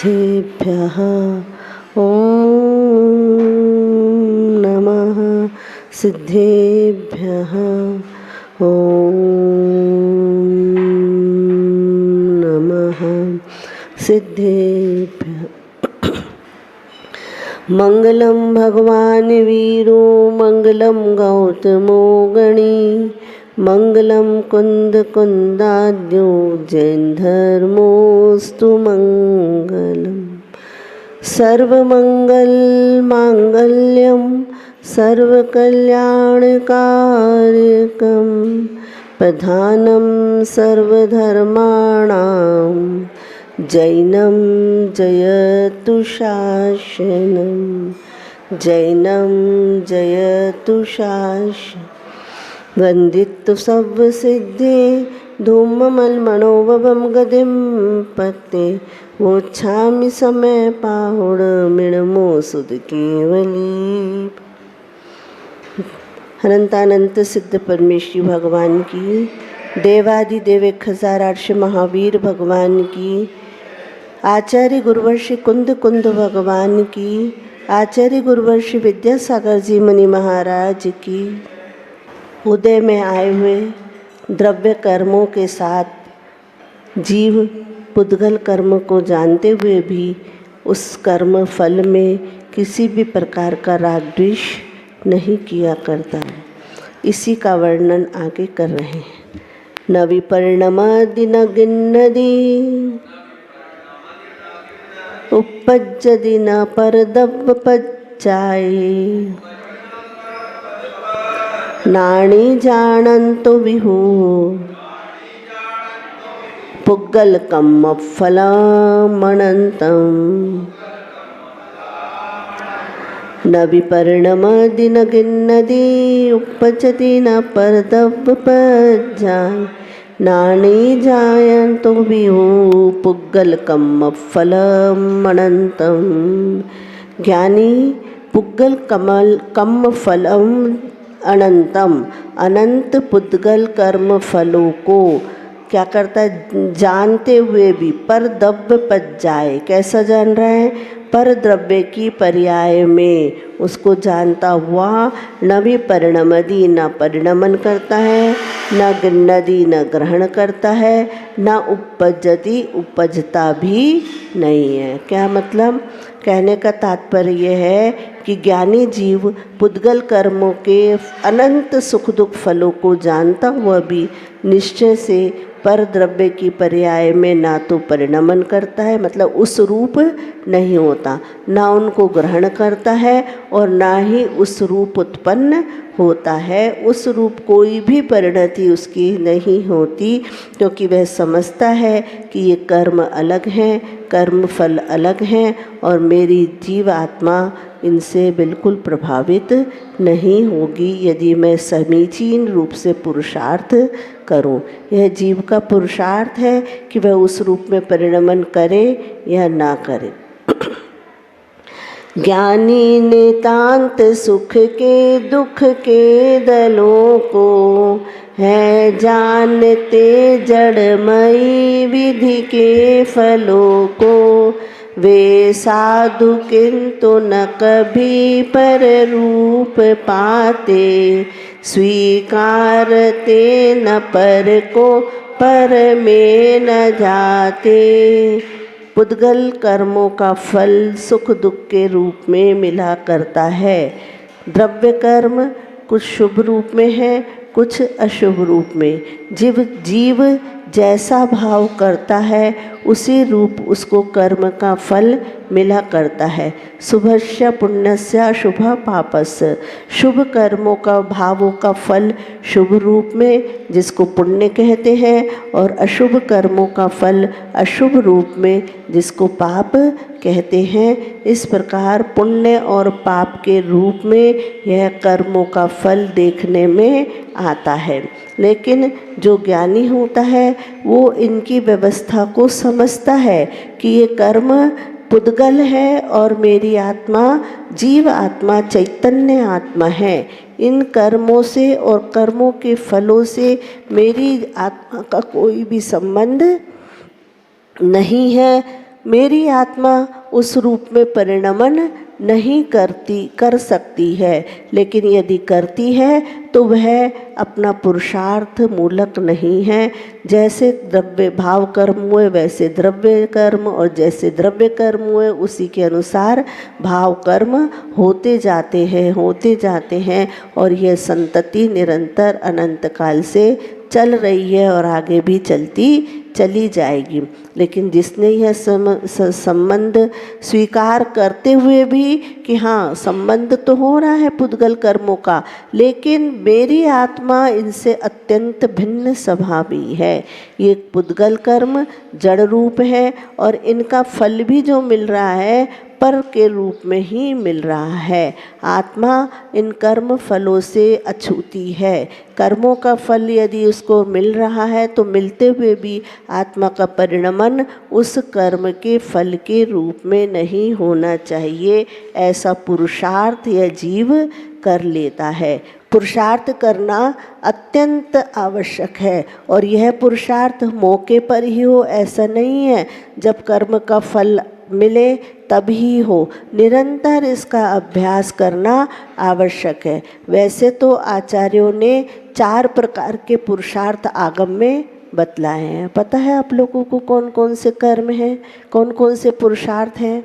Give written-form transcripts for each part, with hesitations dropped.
सिद्धेभ्यः ॐ नमः सिद्धेभ्यः ॐ नमः सिद्धेभ्यः। मंगलम भगवान वीरो मंगलम गौतमो गणी मंगलम कुंद कुंदाद्यो जैन धर्मोस्तु मंगलम। सर्वमंगल मांगल्यम सर्वकल्याणकारकम प्रधानम सर्वधर्माणां जैनम जयतु शासनम जैनम जयतु शासनम। वंदित सर्वसिद्धे धूममलमणोभवं गतिं पते वोच्छामि समय पाहुड़ मिणमो सुध केवली। अनंतानंत सिद्ध परमेश्वरी भगवान की, देवादिदेव 1008 महावीर भगवान की, आचार्य गुरुवर्षि कुंद कुंद भगवान की, आचार्य गुरुवर्षि विद्यासागर जी मुनि महाराज की। उदय में आए हुए द्रव्य कर्मों के साथ जीव पुद्गल कर्म को जानते हुए भी उस कर्म फल में किसी भी प्रकार का राग द्वेष नहीं किया करता है। इसी का वर्णन आगे कर रहे हैं। न विपरिणमदि न गिन्नदि उपपज्जदि न परदपपज्जाये नाणी जानन्तो विहु पुग्गलकम फलमनन्तं। न विपरिणमदि न गिन्नदि उपपज्जति न परदपपज्जाये नाणी जानन्तो विहु पुग्गलकम फलमनन्तं। ज्ञानी पुग्गल कमल कम फलम अनंतम, अनंत पुद्गल कर्म फलों को क्या करता है? जानते हुए भी पर द्रव्य पच जाए। कैसा जान रहा है? पर द्रव्य की पर्याय में उसको जानता हुआ न भी परिणमदि न परिणमन करता है, न गिन्नदि न ग्रहण करता है, न उपपज्जति उपजता भी नहीं है। क्या मतलब? कहने का तात्पर्य यह है कि ज्ञानी जीव पुद्गल कर्मों के अनंत सुख दुख फलों को जानता हुआ भी निश्चय से पर द्रव्य की पर्याय में ना तो परिणमन करता है, मतलब उस रूप नहीं होता, ना उनको ग्रहण करता है और ना ही उस रूप उत्पन्न होता है। उस रूप कोई भी परिणति उसकी नहीं होती, क्योंकि वह समझता है कि ये कर्म अलग हैं, कर्म फल अलग हैं और मेरी जीव आत्मा इनसे बिल्कुल प्रभावित नहीं होगी यदि मैं समीचीन रूप से पुरुषार्थ करूं। यह जीव का पुरुषार्थ है कि वह उस रूप में परिणमन करे या ना करे। ज्ञानी नितांत सुख के दुख के दलों को है जानते जड़मयी विधि के फलों को। वे साधु किंतु न कभी पर रूप पाते, स्वीकारते न पर को पर में न जाते। पुद्गल कर्मों का फल सुख दुख के रूप में मिला करता है। द्रव्य कर्म कुछ शुभ रूप में है, कुछ अशुभ रूप में। जीव जैसा भाव करता है उसी रूप उसको कर्म का फल मिला करता है। शुभस्य पुण्यस्य शुभ पापस्य, शुभ कर्मों का भावों का फल शुभ रूप में जिसको पुण्य कहते हैं, और अशुभ कर्मों का फल अशुभ रूप में जिसको पाप कहते हैं। इस प्रकार पुण्य और पाप के रूप में यह कर्मों का फल देखने में आता है। लेकिन जो ज्ञानी होता है वो इनकी व्यवस्था को समझता है कि ये कर्म पुद्गल है और मेरी आत्मा जीव आत्मा चैतन्य आत्मा है। इन कर्मों से और कर्मों के फलों से मेरी आत्मा का कोई भी संबंध नहीं है। मेरी आत्मा उस रूप में परिणमन नहीं कर सकती है, लेकिन यदि करती है तो वह अपना पुरुषार्थ मूलक नहीं है। जैसे द्रव्य भाव कर्म हुए वैसे द्रव्य कर्म, और जैसे द्रव्य कर्म हुए उसी के अनुसार भाव कर्म होते जाते हैं और यह संतति निरंतर अनंत काल से चल रही है और आगे भी चली जाएगी। लेकिन जिसने यह संबंध स्वीकार करते हुए भी कि हाँ संबंध तो हो रहा है पुद्गल कर्मों का, लेकिन मेरी आत्मा इनसे अत्यंत भिन्न स्वभावी है, ये पुद्गल कर्म जड़ रूप है और इनका फल भी जो मिल रहा है पर के रूप में ही मिल रहा है। आत्मा इन कर्म फलों से अछूती है। कर्मों का फल यदि उसको मिल रहा है तो मिलते हुए भी आत्मा का परिणमन उस कर्म के फल के रूप में नहीं होना चाहिए, ऐसा पुरुषार्थ यह जीव कर लेता है। पुरुषार्थ करना अत्यंत आवश्यक है और यह पुरुषार्थ मौके पर ही हो ऐसा नहीं है, जब कर्म का फल मिले तभी हो, निरंतर इसका अभ्यास करना आवश्यक है। वैसे तो आचार्यों ने 4 प्रकार के पुरुषार्थ आगम में बतलाए हैं। पता है आप लोगों को कौन कौन से कर्म हैं, कौन कौन से पुरुषार्थ हैं?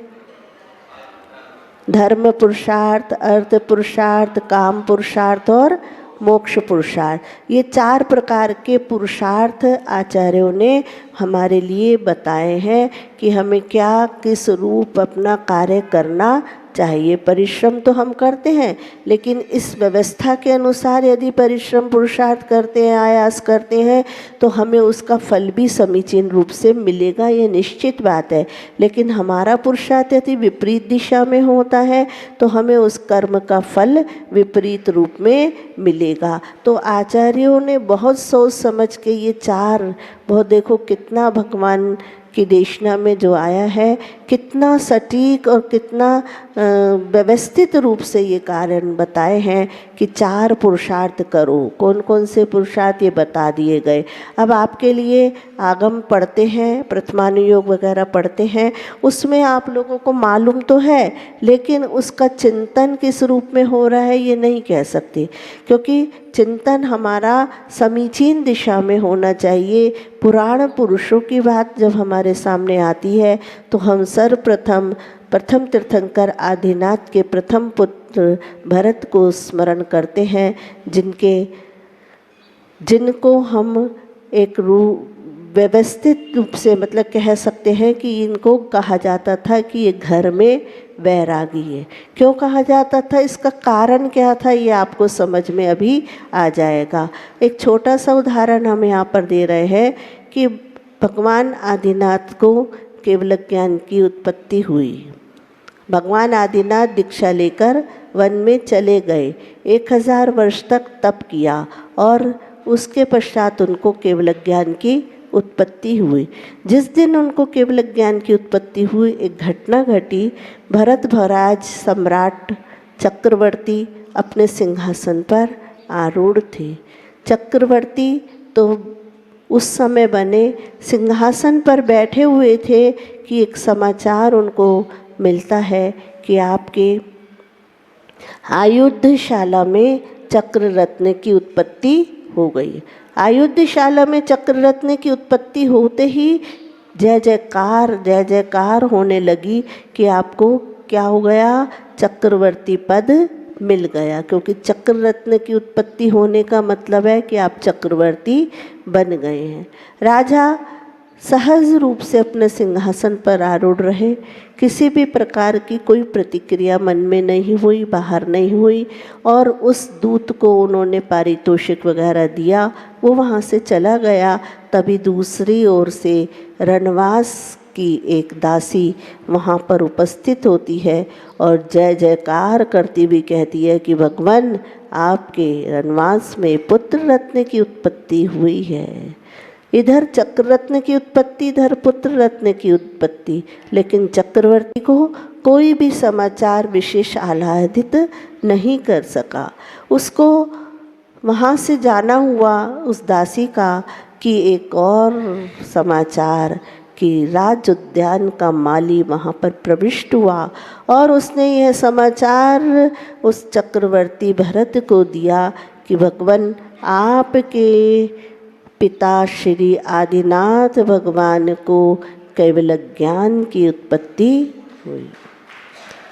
धर्म पुरुषार्थ, अर्थ पुरुषार्थ, काम पुरुषार्थ और मोक्ष पुरुषार्थ। ये 4 प्रकार के पुरुषार्थ आचार्यों ने हमारे लिए बताए हैं कि हमें क्या किस रूप अपना कार्य करना चाहिए। परिश्रम तो हम करते हैं, लेकिन इस व्यवस्था के अनुसार यदि परिश्रम पुरुषार्थ करते हैं, आयास करते हैं, तो हमें उसका फल भी समीचीन रूप से मिलेगा, ये निश्चित बात है। लेकिन हमारा पुरुषार्थ यदि विपरीत दिशा में होता है तो हमें उस कर्म का फल विपरीत रूप में मिलेगा। तो आचार्यों ने बहुत सोच समझ के ये 4 बहुत देखो कितना भगवान की देशना में जो आया है, कितना सटीक और कितना व्यवस्थित रूप से ये कारण बताए हैं कि 4 पुरुषार्थ करो। कौन कौन से पुरुषार्थ ये बता दिए गए। अब आपके लिए आगम पढ़ते हैं, प्रथमानुयोग वगैरह पढ़ते हैं, उसमें आप लोगों को मालूम तो है, लेकिन उसका चिंतन किस रूप में हो रहा है ये नहीं कह सकते, क्योंकि चिंतन हमारा समीचीन दिशा में होना चाहिए। पुराण पुरुषों की बात जब हमारे सामने आती है तो हम सर्वप्रथम प्रथम तीर्थंकर आदिनाथ के प्रथम पुत्र भरत को स्मरण करते हैं, जिनको हम एक व्यवस्थित रूप से मतलब कह सकते हैं कि इनको कहा जाता था कि ये घर में वैरागी है। क्यों कहा जाता था, इसका कारण क्या था, ये आपको समझ में अभी आ जाएगा। एक छोटा सा उदाहरण हम यहाँ पर दे रहे हैं कि भगवान आदिनाथ को केवल ज्ञान की उत्पत्ति हुई। भगवान आदिनाथ दीक्षा लेकर वन में चले गए, 1000 वर्ष तक तप किया और उसके पश्चात उनको केवल ज्ञान की उत्पत्ति हुई। जिस दिन उनको केवल ज्ञान की उत्पत्ति हुई, एक घटना घटी। भरतभराज सम्राट चक्रवर्ती अपने सिंहासन पर आरूढ़ थे। चक्रवर्ती तो उस समय बने सिंहासन पर बैठे हुए थे कि एक समाचार उनको मिलता है कि आपके आयुधशाला में चक्र रत्न की उत्पत्ति हो गई। आयुधशाला में चक्र रत्न की उत्पत्ति होते ही जय जयकार होने लगी कि आपको क्या हो गया, चक्रवर्ती पद मिल गया। क्योंकि चक्र रत्न की उत्पत्ति होने का मतलब है कि आप चक्रवर्ती बन गए हैं। राजा सहज रूप से अपने सिंहासन पर आरूढ़ रहे, किसी भी प्रकार की कोई प्रतिक्रिया मन में नहीं हुई, बाहर नहीं हुई, और उस दूत को उन्होंने पारितोषिक वगैरह दिया, वो वहाँ से चला गया। तभी दूसरी ओर से रणवास की एक दासी वहाँ पर उपस्थित होती है और जय जयकार करती हुई कहती है कि भगवान आपके रणवास में पुत्र रत्न की उत्पत्ति हुई है। इधर चक्र रत्न की उत्पत्ति, इधर पुत्र रत्न की उत्पत्ति, लेकिन चक्रवर्ती को कोई भी समाचार विशेष आह्लादित नहीं कर सका। उसको वहाँ से जाना हुआ उस दासी का कि एक और समाचार कि राज उद्यान का माली वहाँ पर प्रविष्ट हुआ और उसने यह समाचार उस चक्रवर्ती भरत को दिया कि भगवान आपके पिता श्री आदिनाथ भगवान को केवल ज्ञान की उत्पत्ति हुई।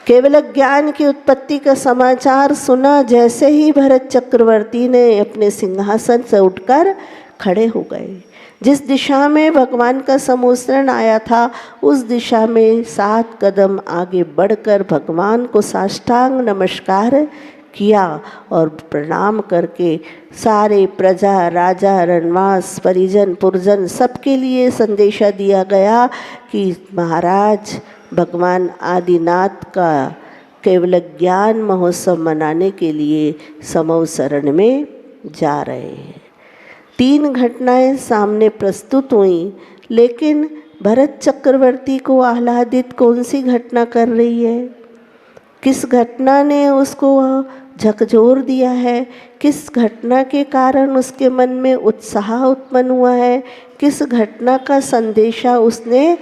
केवल ज्ञान की उत्पत्ति का समाचार सुना जैसे ही भरत चक्रवर्ती ने अपने सिंहासन से उठकर खड़े हो गए। जिस दिशा में भगवान का सम्मोहन आया था उस दिशा में 7 कदम आगे बढ़कर भगवान को साष्टांग नमस्कार किया और प्रणाम करके सारे प्रजा, राजा, रणवास, परिजन, पुरजन सबके लिए संदेशा दिया गया कि महाराज भगवान आदिनाथ का केवल ज्ञान महोत्सव मनाने के लिए समूह शरण में जा रहे हैं। 3 घटनाएं सामने प्रस्तुत हुई, लेकिन भरत चक्रवर्ती को आह्लादित कौन सी घटना कर रही है? किस घटना ने उसको झकझोर दिया है? किस घटना के कारण उसके मन में उत्साह उत्पन्न हुआ है? किस घटना का संदेशा उसने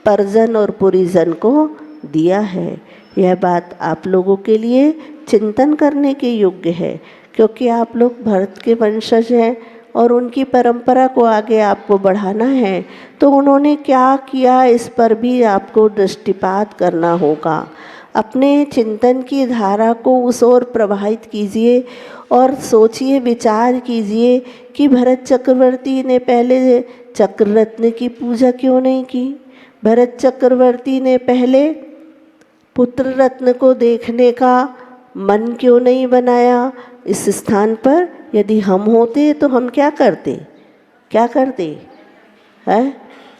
परिजन और पुरीजन को दिया है? यह बात आप लोगों के लिए चिंतन करने के योग्य है, क्योंकि आप लोग भरत के वंशज हैं और उनकी परंपरा को आगे आपको बढ़ाना है। तो उन्होंने क्या किया, इस पर भी आपको दृष्टिपात करना होगा। अपने चिंतन की धारा को उस ओर प्रवाहित कीजिए और सोचिए, विचार कीजिए कि भरत चक्रवर्ती ने पहले चक्ररत्न की पूजा क्यों नहीं की? भरत चक्रवर्ती ने पहले पुत्र रत्न को देखने का मन क्यों नहीं बनाया? इस स्थान पर यदि हम होते तो हम क्या करते हैं?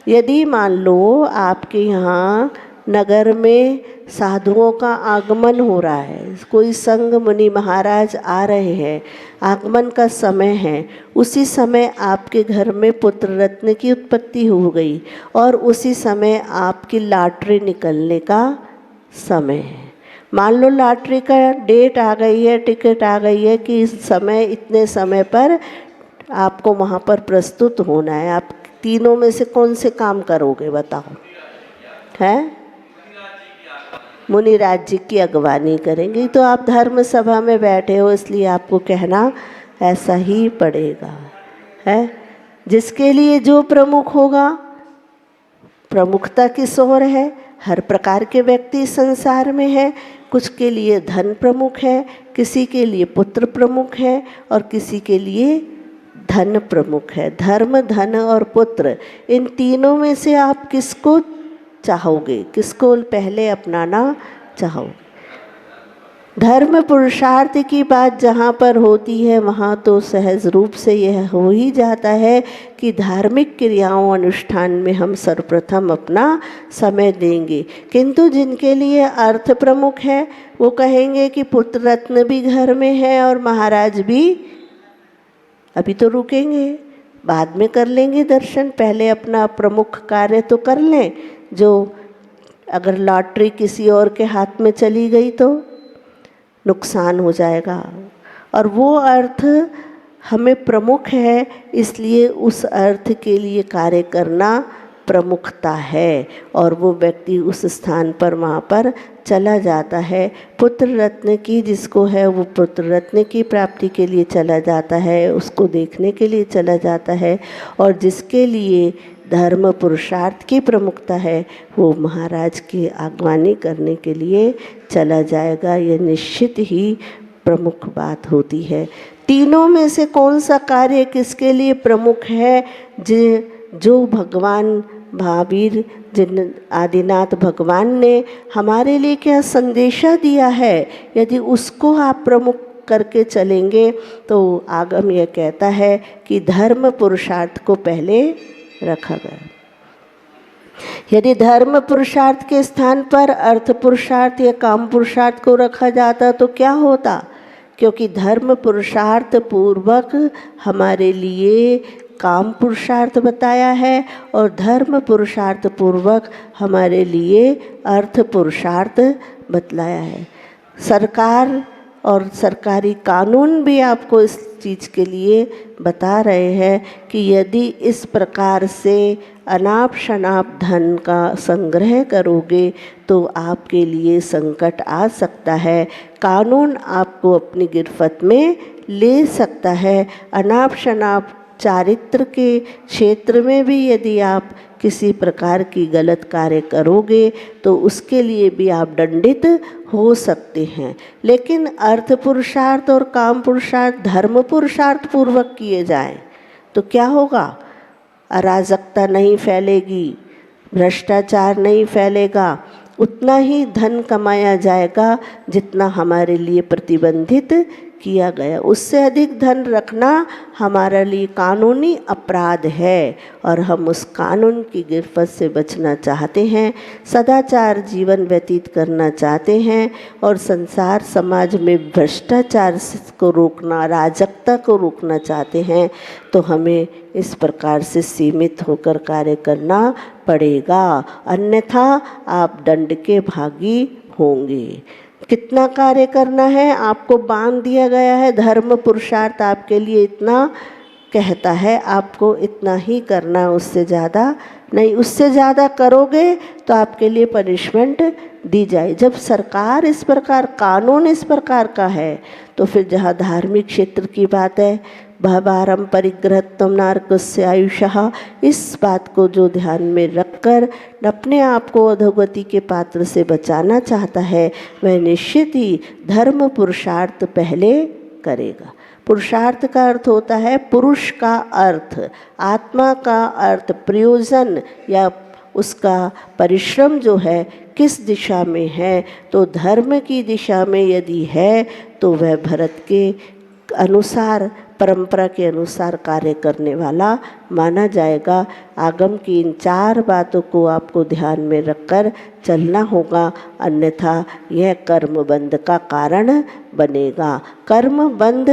यदि मान लो आपके यहाँ नगर में साधुओं का आगमन हो रहा है, कोई संग मुनि महाराज आ रहे हैं, आगमन का समय है, उसी समय आपके घर में पुत्र रत्न की उत्पत्ति हो गई और उसी समय आपकी लॉटरी निकलने का समय है। मान लो लॉटरी का डेट आ गई है, टिकट आ गई है कि इस समय इतने समय पर आपको वहाँ पर प्रस्तुत होना है। आप तीनों में से कौन से काम करोगे बताओ? हैं? मुनिराज जी की अगवानी करेंगे। तो आप धर्म सभा में बैठे हो इसलिए आपको कहना ऐसा ही पड़ेगा, है? जिसके लिए जो प्रमुख होगा, प्रमुखता किस ओर है? हर प्रकार के व्यक्ति संसार में है। कुछ के लिए धन प्रमुख है, किसी के लिए पुत्र प्रमुख है और किसी के लिए धन प्रमुख है। धर्म, धन और पुत्र, इन तीनों में से आप किसको चाहोगे? किसको पहले अपनाना चाहोगे? धर्म पुरुषार्थ की बात जहाँ पर होती है वहाँ तो सहज रूप से यह हो ही जाता है कि धार्मिक क्रियाओं अनुष्ठान में हम सर्वप्रथम अपना समय देंगे। किंतु जिनके लिए अर्थ प्रमुख है वो कहेंगे कि पुत्र रत्न भी घर में है और महाराज भी अभी तो रुकेंगे, बाद में कर लेंगे दर्शन, पहले अपना प्रमुख कार्य तो कर लें। जो अगर लॉटरी किसी और के हाथ में चली गई तो नुकसान हो जाएगा और वो अर्थ हमें प्रमुख है, इसलिए उस अर्थ के लिए कार्य करना प्रमुखता है और वो व्यक्ति उस स्थान पर वहाँ पर चला जाता है। पुत्र रत्न की जिसको है वो पुत्र रत्न की प्राप्ति के लिए चला जाता है, उसको देखने के लिए चला जाता है। और जिसके लिए धर्म पुरुषार्थ की प्रमुखता है वो महाराज की आगवानी करने के लिए चला जाएगा। यह निश्चित ही प्रमुख बात होती है। तीनों में से कौन सा कार्य किसके लिए प्रमुख है? जो भगवान महावीर जिन आदिनाथ भगवान ने हमारे लिए क्या संदेशा दिया है, यदि उसको आप प्रमुख करके चलेंगे तो आगम यह कहता है कि धर्म पुरुषार्थ को पहले रखा गया। यदि धर्म पुरुषार्थ के स्थान पर अर्थ पुरुषार्थ या काम पुरुषार्थ को रखा जाता तो क्या होता? क्योंकि धर्म पुरुषार्थ पूर्वक हमारे लिए काम पुरुषार्थ बताया है और धर्म पुरुषार्थ पूर्वक हमारे लिए अर्थ पुरुषार्थ बतलाया है। सरकार और सरकारी कानून भी आपको इस चीज़ के लिए बता रहे हैं कि यदि इस प्रकार से अनाप शनाप धन का संग्रह करोगे तो आपके लिए संकट आ सकता है, कानून आपको अपनी गिरफ्त में ले सकता है। अनाप शनाप चारित्र के क्षेत्र में भी यदि आप किसी प्रकार की गलत कार्य करोगे तो उसके लिए भी आप दंडित हो सकते हैं। लेकिन अर्थ पुरुषार्थ और काम पुरुषार्थ धर्म पुरुषार्थ पूर्वक किए जाएं तो क्या होगा? अराजकता नहीं फैलेगी, भ्रष्टाचार नहीं फैलेगा, उतना ही धन कमाया जाएगा जितना हमारे लिए प्रतिबंधित किया गया। उससे अधिक धन रखना हमारे लिए कानूनी अपराध है और हम उस कानून की गिरफ्त से बचना चाहते हैं, सदाचार जीवन व्यतीत करना चाहते हैं और संसार समाज में भ्रष्टाचार को रोकना, अराजकता को रोकना चाहते हैं तो हमें इस प्रकार से सीमित होकर कार्य करना पड़ेगा, अन्यथा आप दंड के भागी होंगे। कितना कार्य करना है आपको बांध दिया गया है, धर्म पुरुषार्थ आपके लिए इतना कहता है, आपको इतना ही करना, उससे ज़्यादा नहीं। उससे ज़्यादा करोगे तो आपके लिए पनिशमेंट दी जाए। जब सरकार इस प्रकार, कानून इस प्रकार का है तो फिर जहाँ धार्मिक क्षेत्र की बात है, भवारम परिग्रहत्वम नारकस्य आयुषः, इस बात को जो ध्यान में रखकर अपने आप को अधोगति के पात्र से बचाना चाहता है वह निश्चित ही धर्म पुरुषार्थ पहले करेगा। पुरुषार्थ का अर्थ होता है पुरुष का अर्थ, आत्मा का अर्थ, प्रयोजन या उसका परिश्रम जो है किस दिशा में है, तो धर्म की दिशा में यदि है तो वह भरत के अनुसार, परंपरा के अनुसार कार्य करने वाला माना जाएगा। आगम की इन 4 बातों को आपको ध्यान में रखकर चलना होगा, अन्यथा यह कर्म बंध का कारण बनेगा। कर्म बंध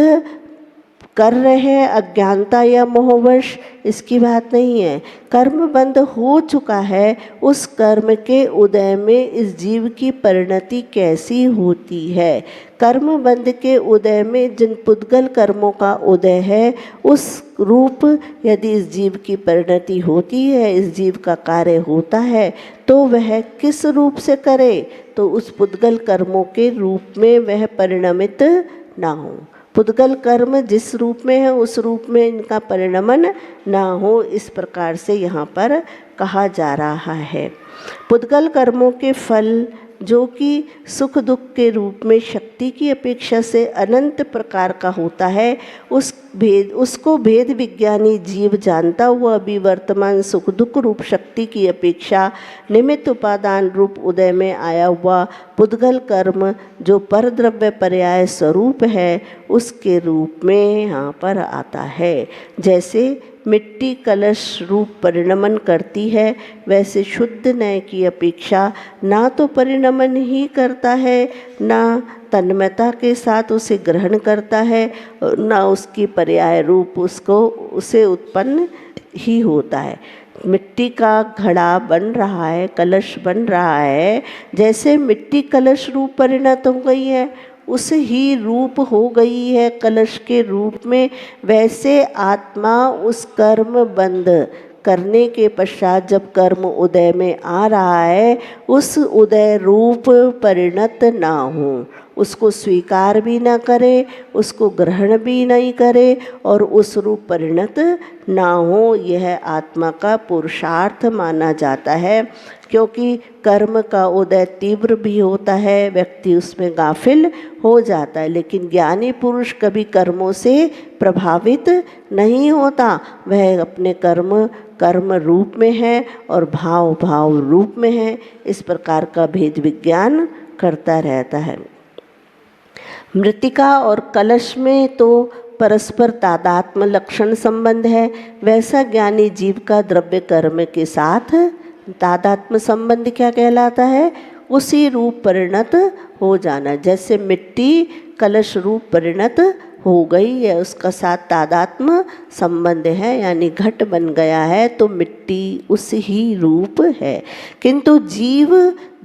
कर रहे हैं अज्ञानता या मोहवश, इसकी बात नहीं है। कर्म बंध हो चुका है, उस कर्म के उदय में इस जीव की परिणति कैसी होती है। कर्म बंध के उदय में जिन पुद्गल कर्मों का उदय है उस रूप यदि इस जीव की परिणति होती है, इस जीव का कार्य होता है तो वह किस रूप से करे, तो उस पुद्गल कर्मों के रूप में वह परिणमित ना हो। पुद्गल कर्म जिस रूप में है उस रूप में इनका परिणमन ना हो, इस प्रकार से यहाँ पर कहा जा रहा है। पुद्गल कर्मों के फल जो कि सुख दुख के रूप में शक्ति की अपेक्षा से अनंत प्रकार का होता है, उसको भेद विज्ञानी जीव जानता हुआ भी वर्तमान सुख दुख रूप शक्ति की अपेक्षा निमित्त उपादान रूप उदय में आया हुआ पुद्गल कर्म जो परद्रव्य पर्याय स्वरूप है उसके रूप में यहाँ पर आता है। जैसे मिट्टी कलश रूप परिणमन करती है, वैसे शुद्ध नय की अपेक्षा ना तो परिणमन ही करता है, ना तन्मयता के साथ उसे ग्रहण करता है, ना उसकी पर्याय रूप उसे उत्पन्न ही होता है। मिट्टी का घड़ा बन रहा है, कलश बन रहा है, जैसे मिट्टी कलश रूप परिणत हो गई है, उस ही रूप हो गई है कलश के रूप में, वैसे आत्मा उस कर्म बंध करने के पश्चात जब कर्म उदय में आ रहा है उस उदय रूप परिणत ना हो, उसको स्वीकार भी ना करे, उसको ग्रहण भी नहीं करे और उस रूप परिणत ना हो, यह आत्मा का पुरुषार्थ माना जाता है। क्योंकि कर्म का उदय तीव्र भी होता है, व्यक्ति उसमें गाफिल हो जाता है, लेकिन ज्ञानी पुरुष कभी कर्मों से प्रभावित नहीं होता, वह अपने कर्म रूप में है और भाव रूप में है, इस प्रकार का भेद विज्ञान करता रहता है। मृतिका और कलश में तो परस्पर तादात्म लक्षण संबंध है, वैसा ज्ञानी जीव का द्रव्य कर्म के साथ तादात्म संबंध क्या कहलाता है, उसी रूप परिणत हो जाना। जैसे मिट्टी कलश रूप परिणत हो गई है, उसका साथ तादात्म संबंध है, यानी घट बन गया है तो मिट्टी उस ही रूप है। किंतु जीव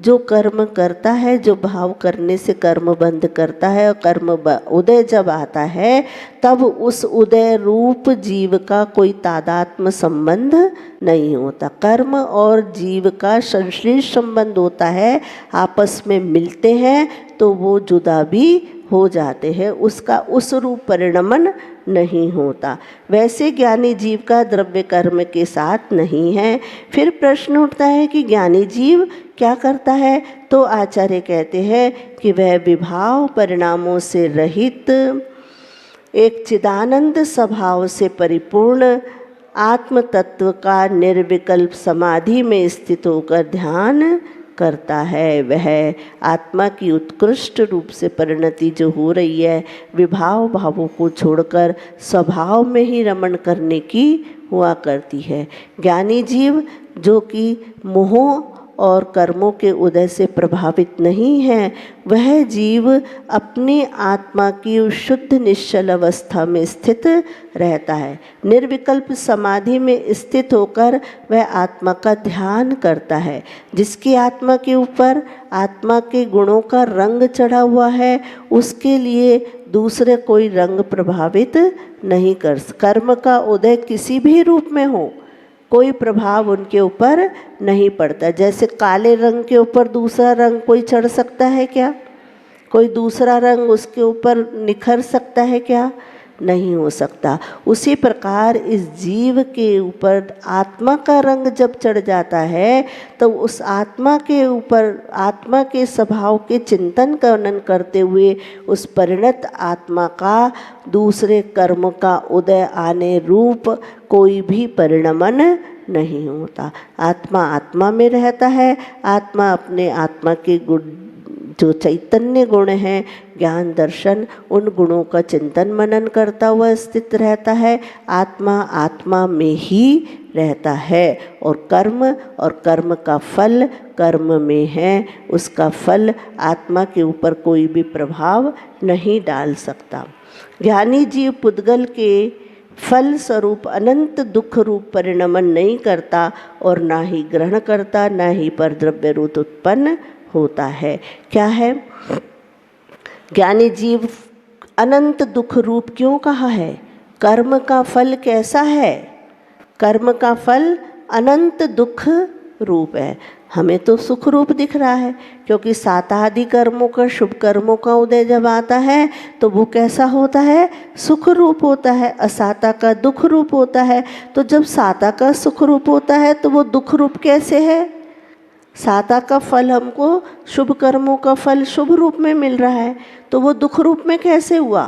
जो कर्म करता है, जो भाव करने से कर्म बंद करता है और कर्म उदय जब आता है तब उस उदय रूप जीव का कोई तादात्म्य संबंध नहीं होता। कर्म और जीव का संश्लिष्ट संबंध होता है, आपस में मिलते हैं तो वो जुदा भी हो जाते हैं, उसका उस रूप परिणमन नहीं होता। वैसे ज्ञानी जीव का द्रव्य कर्म के साथ नहीं है। फिर प्रश्न उठता है कि ज्ञानी जीव क्या करता है? तो आचार्य कहते हैं कि वह विभाव परिणामों से रहित एक चिदानंद स्वभाव से परिपूर्ण आत्म तत्व का निर्विकल्प समाधि में स्थित होकर ध्यान करता है। वह आत्मा की उत्कृष्ट रूप से परिणति जो हो रही है, विभाव भावों को छोड़कर स्वभाव में ही रमण करने की हुआ करती है। ज्ञानी जीव जो कि मोह और कर्मों के उदय से प्रभावित नहीं है, वह जीव अपनी आत्मा की उस शुद्ध निश्चल अवस्था में स्थित रहता है। निर्विकल्प समाधि में स्थित होकर वह आत्मा का ध्यान करता है। जिसकी आत्मा के ऊपर आत्मा के गुणों का रंग चढ़ा हुआ है, उसके लिए दूसरे कोई रंग प्रभावित नहीं कर। कर्म का उदय किसी भी रूप में हो, कोई प्रभाव उनके ऊपर नहीं पड़ता। जैसे काले रंग के ऊपर दूसरा रंग कोई चढ़ सकता है क्या? कोई दूसरा रंग उसके ऊपर निखर सकता है क्या? नहीं हो सकता। उसी प्रकार इस जीव के ऊपर आत्मा का रंग जब चढ़ जाता है तो उस आत्मा के ऊपर आत्मा के स्वभाव के चिंतन का वर्णन करते हुए उस परिणत आत्मा का दूसरे कर्म का उदय आने रूप कोई भी परिणमन नहीं होता। आत्मा आत्मा में रहता है। आत्मा अपने आत्मा के गुण जो चैतन्य गुण हैं, ज्ञान दर्शन, उन गुणों का चिंतन मनन करता हुआ स्थित रहता है। आत्मा आत्मा में ही रहता है और कर्म का फल कर्म में है। उसका फल आत्मा के ऊपर कोई भी प्रभाव नहीं डाल सकता। ज्ञानी जीव पुद्गल के फल स्वरूप अनंत दुख रूप परिणमन नहीं करता और ना ही ग्रहण करता, ना ही पर द्रव्य रूप उत्पन्न होता है। क्या है? ज्ञानी जीव अनंत दुख रूप क्यों कहा है? कर्म का फल कैसा है? कर्म का फल अनंत दुख रूप है। हमें तो सुख रूप दिख रहा है, क्योंकि सातादि कर्मों का, शुभ कर्मों का उदय जब आता है तो वो कैसा होता है? सुख रूप होता है। असाता का दुख रूप होता है। तो जब साता का सुख रूप होता है तो वो दुख रूप कैसे है? साता का फल हमको, शुभ कर्मों का फल शुभ रूप में मिल रहा है, तो वो दुख रूप में कैसे हुआ?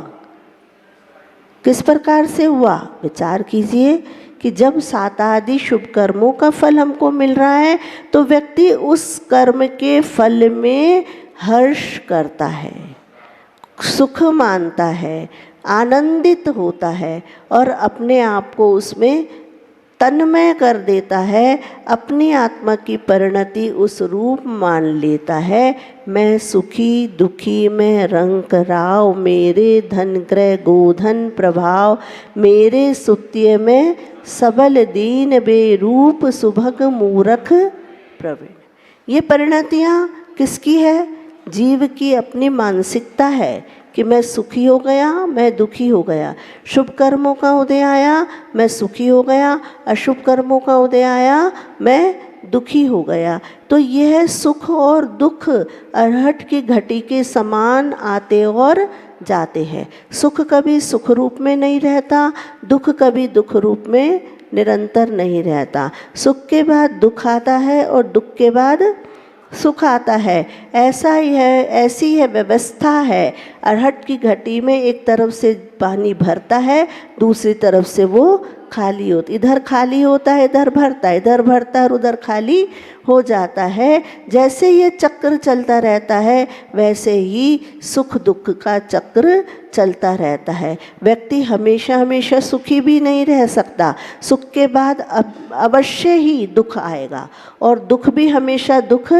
किस प्रकार से हुआ? विचार कीजिए कि जब सातादि शुभ कर्मों का फल हमको मिल रहा है तो व्यक्ति उस कर्म के फल में हर्ष करता है, सुख मानता है, आनंदित होता है और अपने आप को उसमें तन्मय कर देता है। अपनी आत्मा की परिणति उस रूप मान लेता है। मैं सुखी दुखी, मैं रंग राव, मेरे धन ग्रह गोधन प्रभाव, मेरे सुत्य में सबल दीन बेरूप सुभग मूरख प्रवीण। ये परिणतियाँ किसकी है? जीव की अपनी मानसिकता है कि मैं सुखी हो गया, मैं दुखी हो गया। शुभ कर्मों का उदय आया, मैं सुखी हो गया। अशुभ कर्मों का उदय आया, मैं दुखी हो गया। तो यह सुख और दुख अरहट की घटी के समान आते और जाते हैं। सुख कभी सुख रूप में नहीं रहता, दुख कभी दुख रूप में निरंतर नहीं रहता। सुख के बाद दुख आता है और दुख के बाद सुख आता है। ऐसा ही है, ऐसी है व्यवस्था है। अरहट की घटी में एक तरफ से पानी भरता है, दूसरी तरफ से वो खाली होता, इधर खाली होता है, इधर भरता है, इधर भरता है और उधर खाली हो जाता है। जैसे ये चक्र चलता रहता है वैसे ही सुख दुख का चक्र चलता रहता है। व्यक्ति हमेशा हमेशा सुखी भी नहीं रह सकता। सुख के बाद अवश्य ही दुख आएगा और दुख भी हमेशा दुख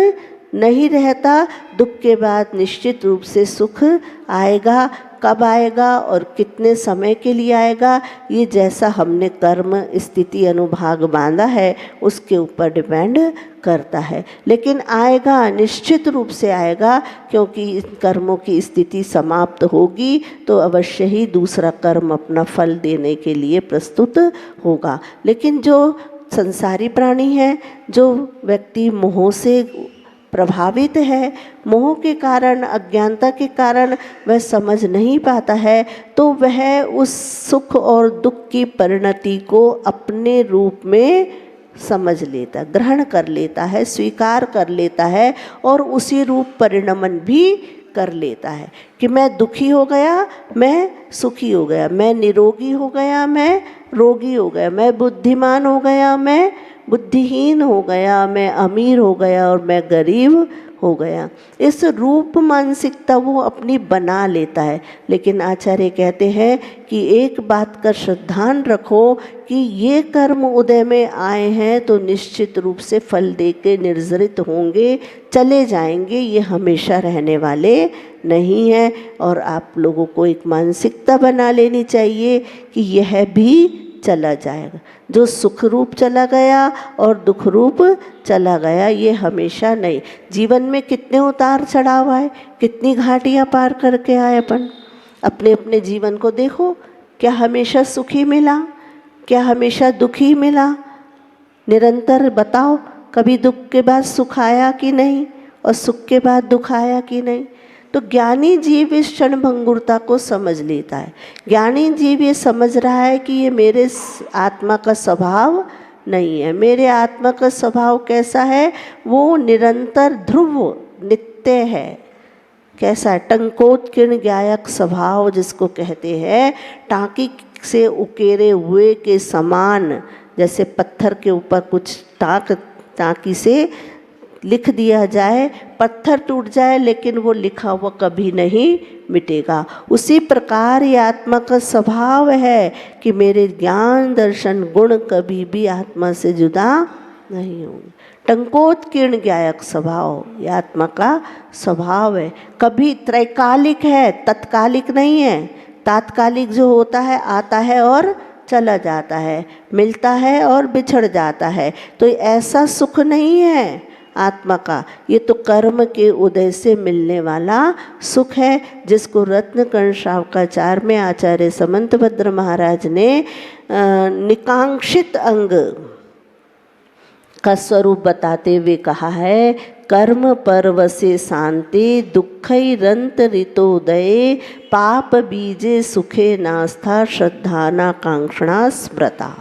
नहीं रहता। दुख के बाद निश्चित रूप से सुख आएगा। कब आएगा और कितने समय के लिए आएगा, ये जैसा हमने कर्म स्थिति अनुभाग बांधा है उसके ऊपर डिपेंड करता है। लेकिन आएगा, निश्चित रूप से आएगा, क्योंकि इन कर्मों की स्थिति समाप्त होगी तो अवश्य ही दूसरा कर्म अपना फल देने के लिए प्रस्तुत होगा। लेकिन जो संसारी प्राणी है, जो व्यक्ति मोह से प्रभावित है, मोह के कारण, अज्ञानता के कारण वह समझ नहीं पाता है, तो वह उस सुख और दुख की परिणति को अपने रूप में समझ लेता, ग्रहण कर लेता है, स्वीकार कर लेता है और उसी रूप परिणमन भी कर लेता है कि मैं दुखी हो गया, मैं सुखी हो गया, मैं निरोगी हो गया, मैं रोगी हो गया, मैं बुद्धिमान हो गया, मैं बुद्धिहीन हो गया, मैं अमीर हो गया और मैं गरीब हो गया। इस रूप मानसिकता वो अपनी बना लेता है। लेकिन आचार्य कहते हैं कि एक बात का श्रद्धान रखो कि ये कर्म उदय में आए हैं तो निश्चित रूप से फल दे के निर्जरित होंगे, चले जाएंगे, ये हमेशा रहने वाले नहीं हैं। और आप लोगों को एक मानसिकता बना लेनी चाहिए कि यह भी चला जाएगा। जो सुख रूप चला गया और दुख रूप चला गया, ये हमेशा नहीं। जीवन में कितने उतार चढ़ाव आए, कितनी घाटियाँ पार करके आए अपन। अपने अपने जीवन को देखो, क्या हमेशा सुखी मिला, क्या हमेशा दुखी मिला? निरंतर बताओ, कभी दुख के बाद सुख आया कि नहीं और सुख के बाद दुख आया कि नहीं? तो ज्ञानी जीव इस क्षण भंगुरता को समझ लेता है। ज्ञानी जीव ये समझ रहा है कि ये मेरे आत्मा का स्वभाव नहीं है। मेरे आत्मा का स्वभाव कैसा है? वो निरंतर ध्रुव नित्य है। कैसा है? टंकोत्कीर्ण ज्ञायक स्वभाव जिसको कहते हैं, टाँकी से उकेरे हुए के समान। जैसे पत्थर के ऊपर कुछ टाँकी से लिख दिया जाए, पत्थर टूट जाए लेकिन वो लिखा हुआ कभी नहीं मिटेगा। उसी प्रकार ये आत्मा का स्वभाव है कि मेरे ज्ञान दर्शन गुण कभी भी आत्मा से जुदा नहीं होंगे। टंकोत्कीर्ण ज्ञायक स्वभाव ये आत्मा का स्वभाव है। कभी त्रैकालिक है, तत्कालिक नहीं है। तात्कालिक जो होता है आता है और चला जाता है, मिलता है और बिछड़ जाता है। तो ऐसा सुख नहीं है आत्मा का। ये तो कर्म के उदय से मिलने वाला सुख है, जिसको रत्नकर्ण शावकाचार में आचार्य समंतभद्र महाराज ने निकांक्षित अंग का स्वरूप बताते हुए कहा है, कर्म परवसे शांति दुःखैरंत ऋतोदये पाप बीजे सुखे नास्था श्रद्धाना कांक्षणा स्मृता।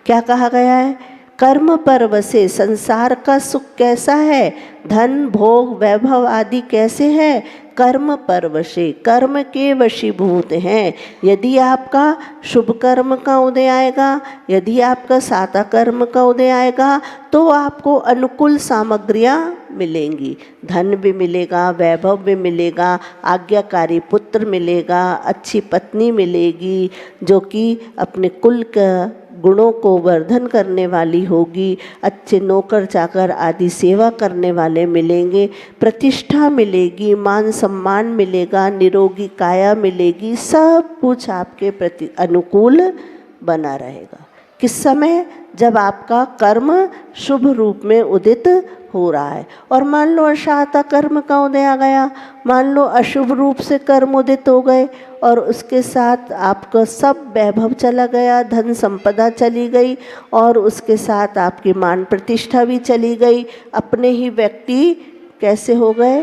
क्या कहा गया है? कर्म परवसे, संसार का सुख कैसा है, धन भोग वैभव आदि कैसे है? कर्म परवशे, कर्म के वशीभूत हैं। यदि आपका शुभ कर्म का उदय आएगा, यदि आपका साता कर्म का उदय आएगा, तो आपको अनुकूल सामग्रियाँ मिलेंगी। धन भी मिलेगा, वैभव भी मिलेगा, आज्ञाकारी पुत्र मिलेगा, अच्छी पत्नी मिलेगी जो कि अपने कुल का गुणों को वर्धन करने वाली होगी, अच्छे नौकर चाकर आदि सेवा करने वाले मिलेंगे, प्रतिष्ठा मिलेगी, मान सम्मान मिलेगा, निरोगी काया मिलेगी, सब कुछ आपके प्रति अनुकूल बना रहेगा। किस समय? जब आपका कर्म शुभ रूप में उदित हो रहा है। और मान लो अशाता कर्म का उदय आ गया, मान लो अशुभ रूप से कर्म उदित हो गए और उसके साथ आपका सब वैभव चला गया, धन संपदा चली गई और उसके साथ आपकी मान प्रतिष्ठा भी चली गई। अपने ही व्यक्ति कैसे हो गए?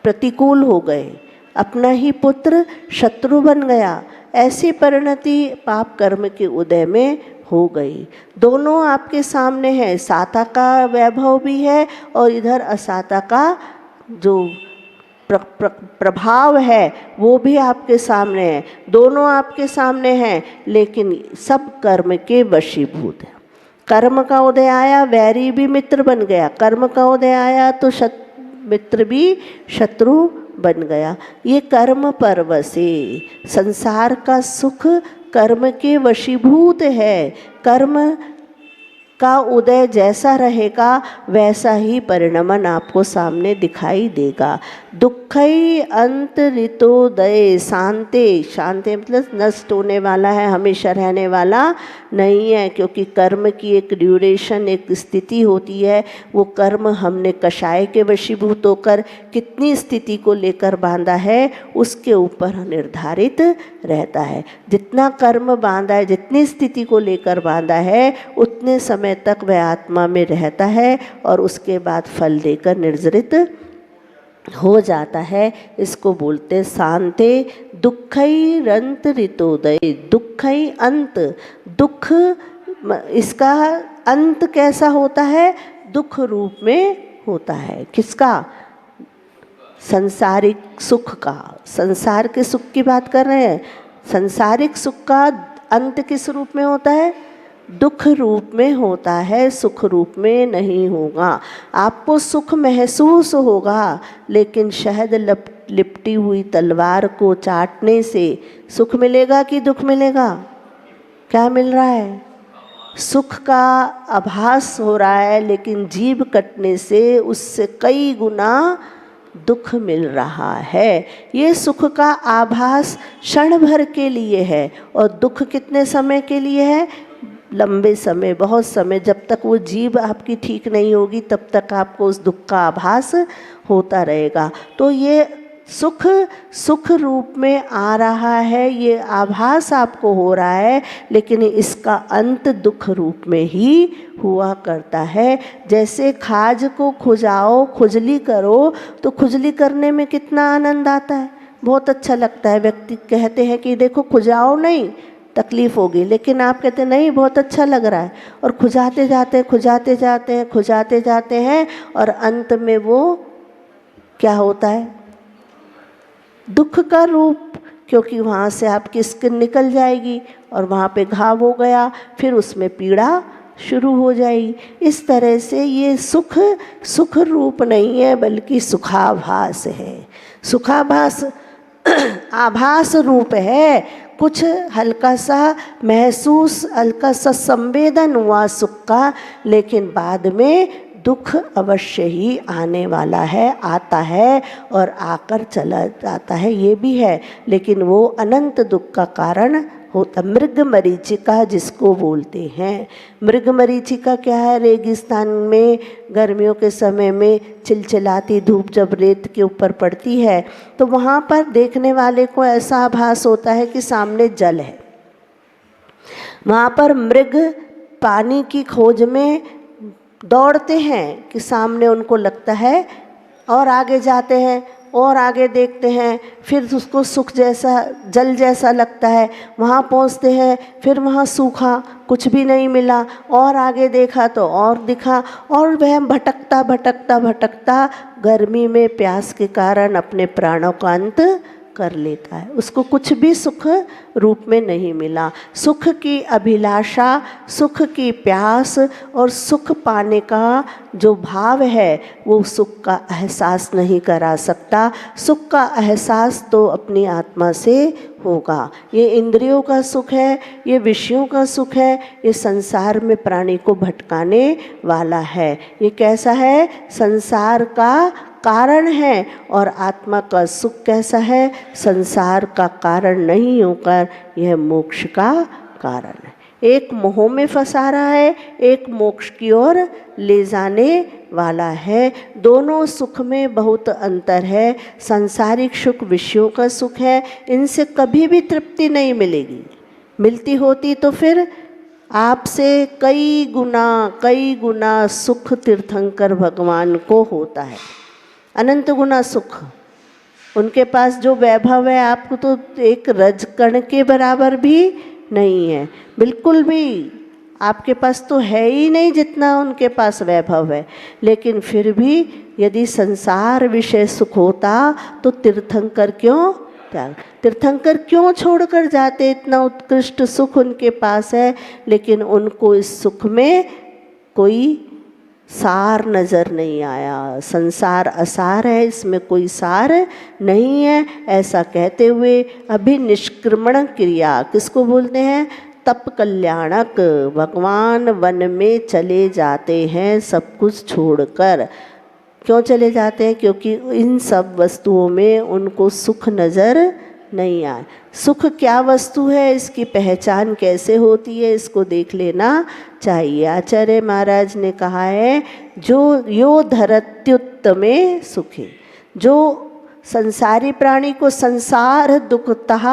प्रतिकूल हो गए। अपना ही पुत्र शत्रु बन गया। ऐसी परिणति पाप कर्म के उदय में हो गई। दोनों आपके सामने है, साता का वैभव भी है और इधर असाता का जो प्रभाव है वो भी आपके सामने है। दोनों आपके सामने हैं, लेकिन सब कर्म के वशीभूत है। कर्म का उदय आया, वैरी भी मित्र बन गया। कर्म का उदय आया तो मित्र भी शत्रु बन गया। ये कर्म परवसे, संसार का सुख कर्म के वशीभूत है। कर्म का उदय जैसा रहेगा वैसा ही परिणमन आपको सामने दिखाई देगा। दुखई अंत ऋतोदय शांते, शांति मतलब नष्ट होने वाला है, हमेशा रहने वाला नहीं है, क्योंकि कर्म की एक ड्यूरेशन, एक स्थिति होती है। वो कर्म हमने कषाय के वशीभूत होकर कितनी स्थिति को लेकर बांधा है उसके ऊपर निर्धारित रहता है। जितना कर्म बांधा है, जितनी स्थिति को लेकर बांधा है, उतने समय तक वह आत्मा में रहता है और उसके बाद फल देकर निर्जरित हो जाता है। इसको बोलते शांते दुखई रंत ऋतोदय। दुखई अंत, दुख इसका अंत कैसा होता है? दुख रूप में होता है। किसका? संसारिक सुख का। संसार के सुख की बात कर रहे हैं। संसारिक सुख का अंत किस रूप में होता है? दुख रूप में होता है, सुख रूप में नहीं होगा। आपको सुख महसूस होगा, लेकिन शहद लिपटी हुई तलवार को चाटने से सुख मिलेगा कि दुख मिलेगा? क्या मिल रहा है? सुख का आभास हो रहा है, लेकिन जीभ कटने से उससे कई गुना दुख मिल रहा है। ये सुख का आभास क्षण भर के लिए है और दुख कितने समय के लिए है? लंबे समय, बहुत समय। जब तक वो जीभ आपकी ठीक नहीं होगी तब तक आपको उस दुख का आभास होता रहेगा। तो ये सुख सुख रूप में आ रहा है, ये आभास आपको हो रहा है, लेकिन इसका अंत दुख रूप में ही हुआ करता है। जैसे खाज को खुजाओ, खुजली करो, तो खुजली करने में कितना आनंद आता है, बहुत अच्छा लगता है। व्यक्ति कहते हैं कि देखो खुजाओ नहीं, तकलीफ़ होगी, लेकिन आप कहते नहीं बहुत अच्छा लग रहा है, और खुजाते जाते खुजाते जाते हैं, खुजाते जाते हैं, और अंत में वो क्या होता है? दुख का रूप, क्योंकि वहाँ से आपकी स्किन निकल जाएगी और वहाँ पे घाव हो गया, फिर उसमें पीड़ा शुरू हो जाएगी। इस तरह से ये सुख सुख रूप नहीं है, बल्कि सुखाभास है। सुखाभास आभास रूप है। कुछ हल्का सा महसूस, हल्का सा संवेदन हुआ सुख का, लेकिन बाद में दुख अवश्य ही आने वाला है, आता है और आकर चला जाता है, ये भी है, लेकिन वो अनंत दुख का कारण होता। मृग मरीचिका जिसको बोलते हैं। मृग मरीचिका क्या है? रेगिस्तान में गर्मियों के समय में चिलचिलाती धूप जब रेत के ऊपर पड़ती है, तो वहाँ पर देखने वाले को ऐसा आभास होता है कि सामने जल है। वहाँ पर मृग पानी की खोज में दौड़ते हैं कि सामने उनको लगता है, और आगे जाते हैं और आगे देखते हैं, फिर उसको सुख जैसा, जल जैसा लगता है। वहाँ पहुँचते हैं, फिर वहाँ सूखा, कुछ भी नहीं मिला, और आगे देखा तो और दिखा, और वह भटकता भटकता भटकता गर्मी में प्यास के कारण अपने प्राणों का अंत कर लेता है। उसको कुछ भी सुख रूप में नहीं मिला। सुख की अभिलाषा, सुख की प्यास और सुख पाने का जो भाव है, वो सुख का एहसास नहीं करा सकता। सुख का एहसास तो अपनी आत्मा से होगा। ये इंद्रियों का सुख है, ये विषयों का सुख है, ये संसार में प्राणी को भटकाने वाला है। ये कैसा है? संसार का कारण है। और आत्मा का सुख कैसा है? संसार का कारण नहीं होकर यह मोक्ष का कारण है। एक मोह में फंसा रहा है, एक मोक्ष की ओर ले जाने वाला है। दोनों सुख में बहुत अंतर है। सांसारिक सुख विषयों का सुख है, इनसे कभी भी तृप्ति नहीं मिलेगी। मिलती होती तो फिर आपसे कई गुना सुख तीर्थंकर भगवान को होता है, अनंत गुना सुख। उनके पास जो वैभव है, आपको तो एक रजकण के बराबर भी नहीं है, बिल्कुल भी आपके पास तो है ही नहीं जितना उनके पास वैभव है। लेकिन फिर भी यदि संसार विषय सुख होता तो तीर्थंकर क्यों त्याग, तीर्थंकर क्यों छोड़कर जाते? इतना उत्कृष्ट सुख उनके पास है, लेकिन उनको इस सुख में कोई सार नज़र नहीं आया। संसार असार है, इसमें कोई सार नहीं है। ऐसा कहते हुए अभी निष्क्रमण क्रिया किसको बोलते हैं? तप कल्याणक। भगवान वन में चले जाते हैं सब कुछ छोड़कर। क्यों चले जाते हैं? क्योंकि इन सब वस्तुओं में उनको सुख नज़र नहीं आए। सुख क्या वस्तु है, इसकी पहचान कैसे होती है, इसको देख लेना चाहिए। आचार्य महाराज ने कहा है, जो यो धरत्युत्तमे सुखे, जो संसारी प्राणी को संसार दुखतः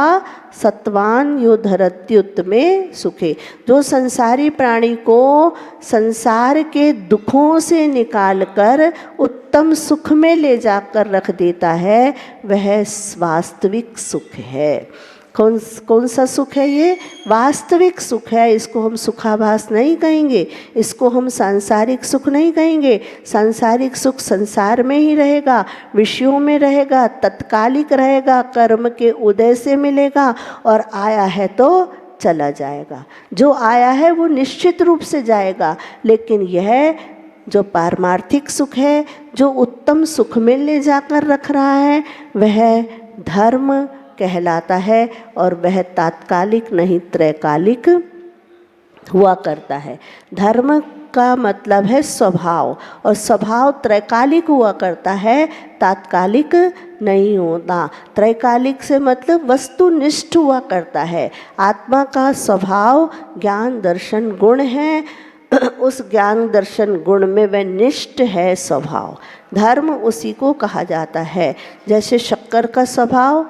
सत्वान यो धरत्युत्तमे सुखे, जो संसारी प्राणी को संसार के दुखों से निकालकर उत्तम सुख में ले जाकर रख देता है, वह वास्तविक सुख है। कौन सा सुख है ये? वास्तविक सुख है। इसको हम सुखाभास नहीं कहेंगे, इसको हम सांसारिक सुख नहीं कहेंगे। सांसारिक सुख संसार में ही रहेगा, विषयों में रहेगा, तत्कालिक रहेगा, कर्म के उदय से मिलेगा और आया है तो चला जाएगा। जो आया है वो निश्चित रूप से जाएगा, लेकिन यह जो पारमार्थिक सुख है, जो उत्तम सुख में ले जाकर रख रहा है, वह धर्म कहलाता है और वह तात्कालिक नहीं त्रैकालिक हुआ करता है। धर्म का मतलब है स्वभाव, और स्वभाव त्रैकालिक हुआ करता है, तात्कालिक नहीं होता। त्रैकालिक से मतलब वस्तुनिष्ठ हुआ करता है। आत्मा का स्वभाव ज्ञान दर्शन गुण है, उस ज्ञान दर्शन गुण में वह निष्ठ है स्वभाव। धर्म उसी को कहा जाता है। जैसे शक्कर का स्वभाव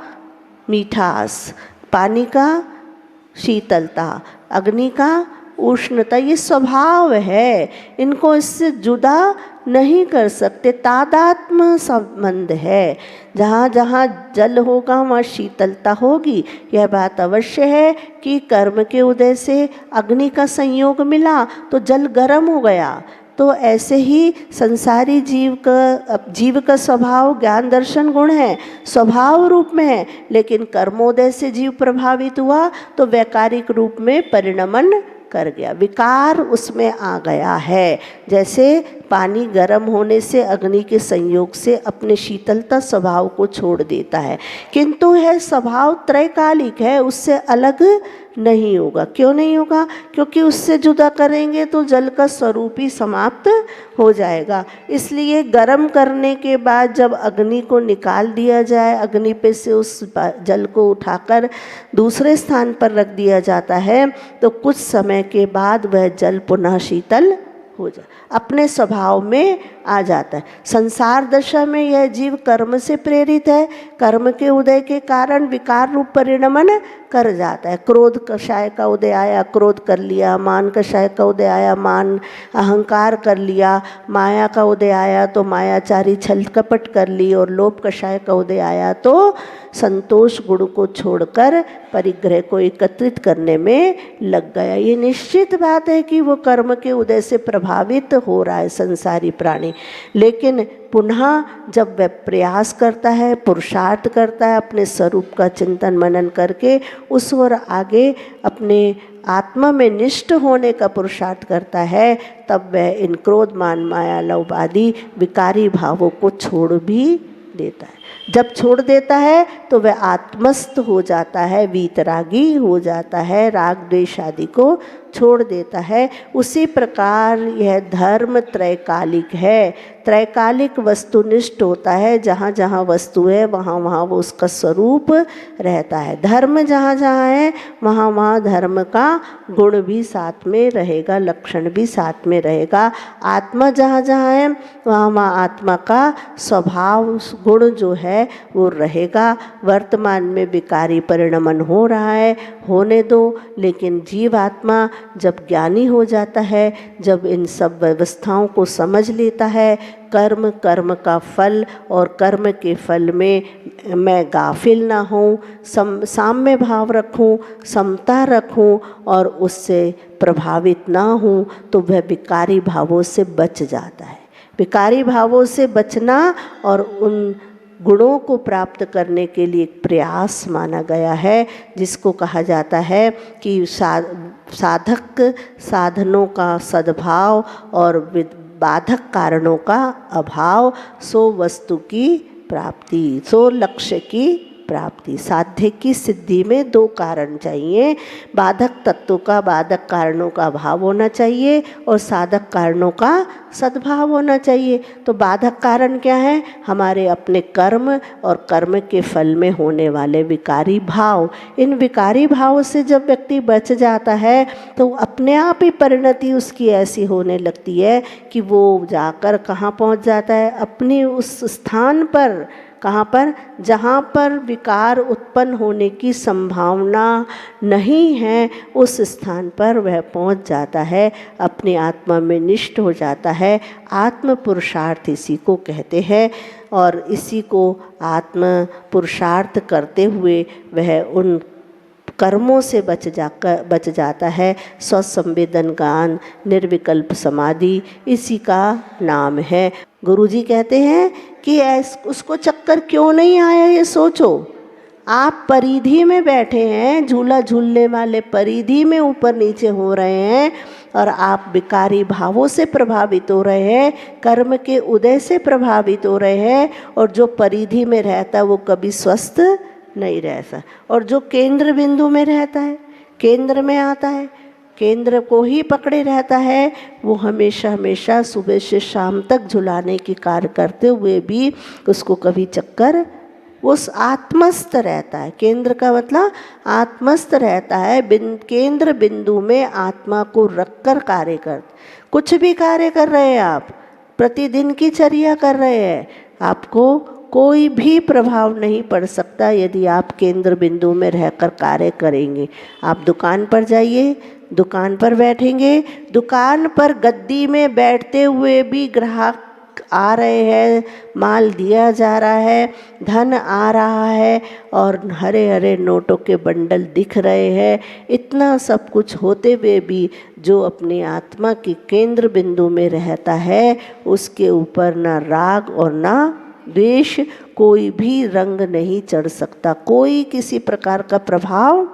मीठास, पानी का शीतलता, अग्नि का उष्णता, ये स्वभाव है, इनको इससे जुदा नहीं कर सकते। तादात्म्य संबंध है। जहाँ जहाँ जल होगा वहाँ शीतलता होगी। यह बात अवश्य है कि कर्म के उदय से अग्नि का संयोग मिला तो जल गर्म हो गया। तो ऐसे ही संसारी जीव का स्वभाव ज्ञान दर्शन गुण है, स्वभाव रूप में है, लेकिन कर्मोदय से जीव प्रभावित हुआ तो वैकारिक रूप में परिणमन कर गया, विकार उसमें आ गया है। जैसे पानी गर्म होने से अग्नि के संयोग से अपने शीतलता स्वभाव को छोड़ देता है, किंतु है स्वभाव त्रैकालिक है, उससे अलग नहीं होगा। क्यों नहीं होगा? क्योंकि उससे जुदा करेंगे तो जल का स्वरूप ही समाप्त हो जाएगा। इसलिए गर्म करने के बाद जब अग्नि को निकाल दिया जाए, अग्नि पे से उस जल को उठाकर दूसरे स्थान पर रख दिया जाता है, तो कुछ समय के बाद वह जल पुनः शीतल हो जाए, अपने स्वभाव में आ जाता है। संसार दशा में यह जीव कर्म से प्रेरित है, कर्म के उदय के कारण विकार रूप परिणमन कर जाता है। क्रोध कषाय का उदय आया, क्रोध कर लिया, मान कषाय का उदय आया, मान अहंकार कर लिया, माया का उदय आया तो मायाचारी छल कपट कर ली, और लोभ कषाय का उदय आया तो संतोष गुण को छोड़कर परिग्रह को एकत्रित करने में लग गया। ये निश्चित बात है कि वो कर्म के उदय से प्रभावित हो रहा है संसारी प्राणी, लेकिन पुनः जब वह प्रयास करता है, पुरुषार्थ करता है, अपने स्वरूप का चिंतन मनन करके उस ओर आगे अपने आत्मा में निष्ठ होने का पुरुषार्थ करता है, तब वह इन क्रोध मान माया लोभ आदि विकारी भावों को छोड़ भी देता है। जब छोड़ देता है तो वह आत्मस्थ हो जाता है, वीतरागी हो जाता है, राग द्वेष आदि को छोड़ देता है। उसी प्रकार यह धर्म त्रैकालिक है, त्रैकालिक वस्तुनिष्ठ होता है। जहाँ जहाँ वस्तु है वहाँ वहाँ वो उसका स्वरूप रहता है। धर्म जहाँ जहाँ है वहाँ वहाँ धर्म का गुण भी साथ में रहेगा, लक्षण भी साथ में रहेगा। आत्मा जहाँ जहाँ है वहाँ वहाँ आत्मा का स्वभाव गुण जो है वो रहेगा। वर्तमान में विकारी परिणमन हो रहा है, होने दो, लेकिन जीवात्मा जब ज्ञानी हो जाता है, जब इन सब व्यवस्थाओं को समझ लेता है, कर्म कर्म का फल और कर्म के फल में मैं गाफिल ना हूँ, साम्य भाव रखूँ, समता रखूँ और उससे प्रभावित ना हूँ, तो वह विकारी भावों से बच जाता है। विकारी भावों से बचना और उन गुणों को प्राप्त करने के लिए एक प्रयास माना गया है, जिसको कहा जाता है कि साधक साधनों का सद्भाव और बाधक कारणों का अभाव, सो वस्तु की प्राप्ति, सो लक्ष्य की प्राप्ति। साध्य की सिद्धि में दो कारण चाहिए, बाधक तत्वों का, बाधक कारणों का अभाव होना चाहिए और साधक कारणों का सद्भाव होना चाहिए। तो बाधक कारण क्या है? हमारे अपने कर्म और कर्म के फल में होने वाले विकारी भाव। इन विकारी भाव से जब व्यक्ति बच जाता है तो अपने आप ही परिणति उसकी ऐसी होने लगती है कि वो जाकर कहाँ पहुँच जाता है? अपनी उस स्थान पर, कहाँ पर? जहाँ पर विकार उत्पन्न होने की संभावना नहीं है, उस स्थान पर वह पहुँच जाता है, अपनी आत्मा में निष्ठ हो जाता है। आत्म पुरुषार्थ इसी को कहते हैं और इसी को आत्म पुरुषार्थ करते हुए वह उन कर्मों से बच जाता है। स्वसंवेदन ज्ञान, निर्विकल्प समाधि इसी का नाम है। गुरुजी कहते हैं कि उसको चक्कर क्यों नहीं आया ये सोचो। आप परिधि में बैठे हैं, झूला झूलने वाले परिधि में ऊपर नीचे हो रहे हैं और आप विकारी भावों से प्रभावित हो रहे हैं, कर्म के उदय से प्रभावित हो रहे हैं। और जो परिधि में रहता है वो कभी स्वस्थ नहीं रहता, और जो केंद्र बिंदु में रहता है, केंद्र में आता है, केंद्र को ही पकड़े रहता है, वो हमेशा हमेशा सुबह से शाम तक झुलाने की कार्य करते हुए भी उसको कभी चक्कर, उस आत्मस्थ रहता है। केंद्र का मतलब आत्मस्थ रहता है। केंद्र बिंदु में आत्मा को रखकर कार्य कर, कुछ भी कार्य कर रहे हैं आप, प्रतिदिन की चर्या कर रहे हैं, आपको कोई भी प्रभाव नहीं पड़ सकता यदि आप केंद्र बिंदु में रहकर कार्य करेंगे। आप दुकान पर जाइए, दुकान पर बैठेंगे, दुकान पर गद्दी में बैठते हुए भी ग्राहक आ रहे हैं, माल दिया जा रहा है, धन आ रहा है और हरे हरे नोटों के बंडल दिख रहे हैं। इतना सब कुछ होते हुए भी जो अपनी आत्मा के केंद्र बिंदु में रहता है उसके ऊपर ना राग और ना द्वेष, कोई भी रंग नहीं चढ़ सकता, कोई किसी प्रकार का प्रभाव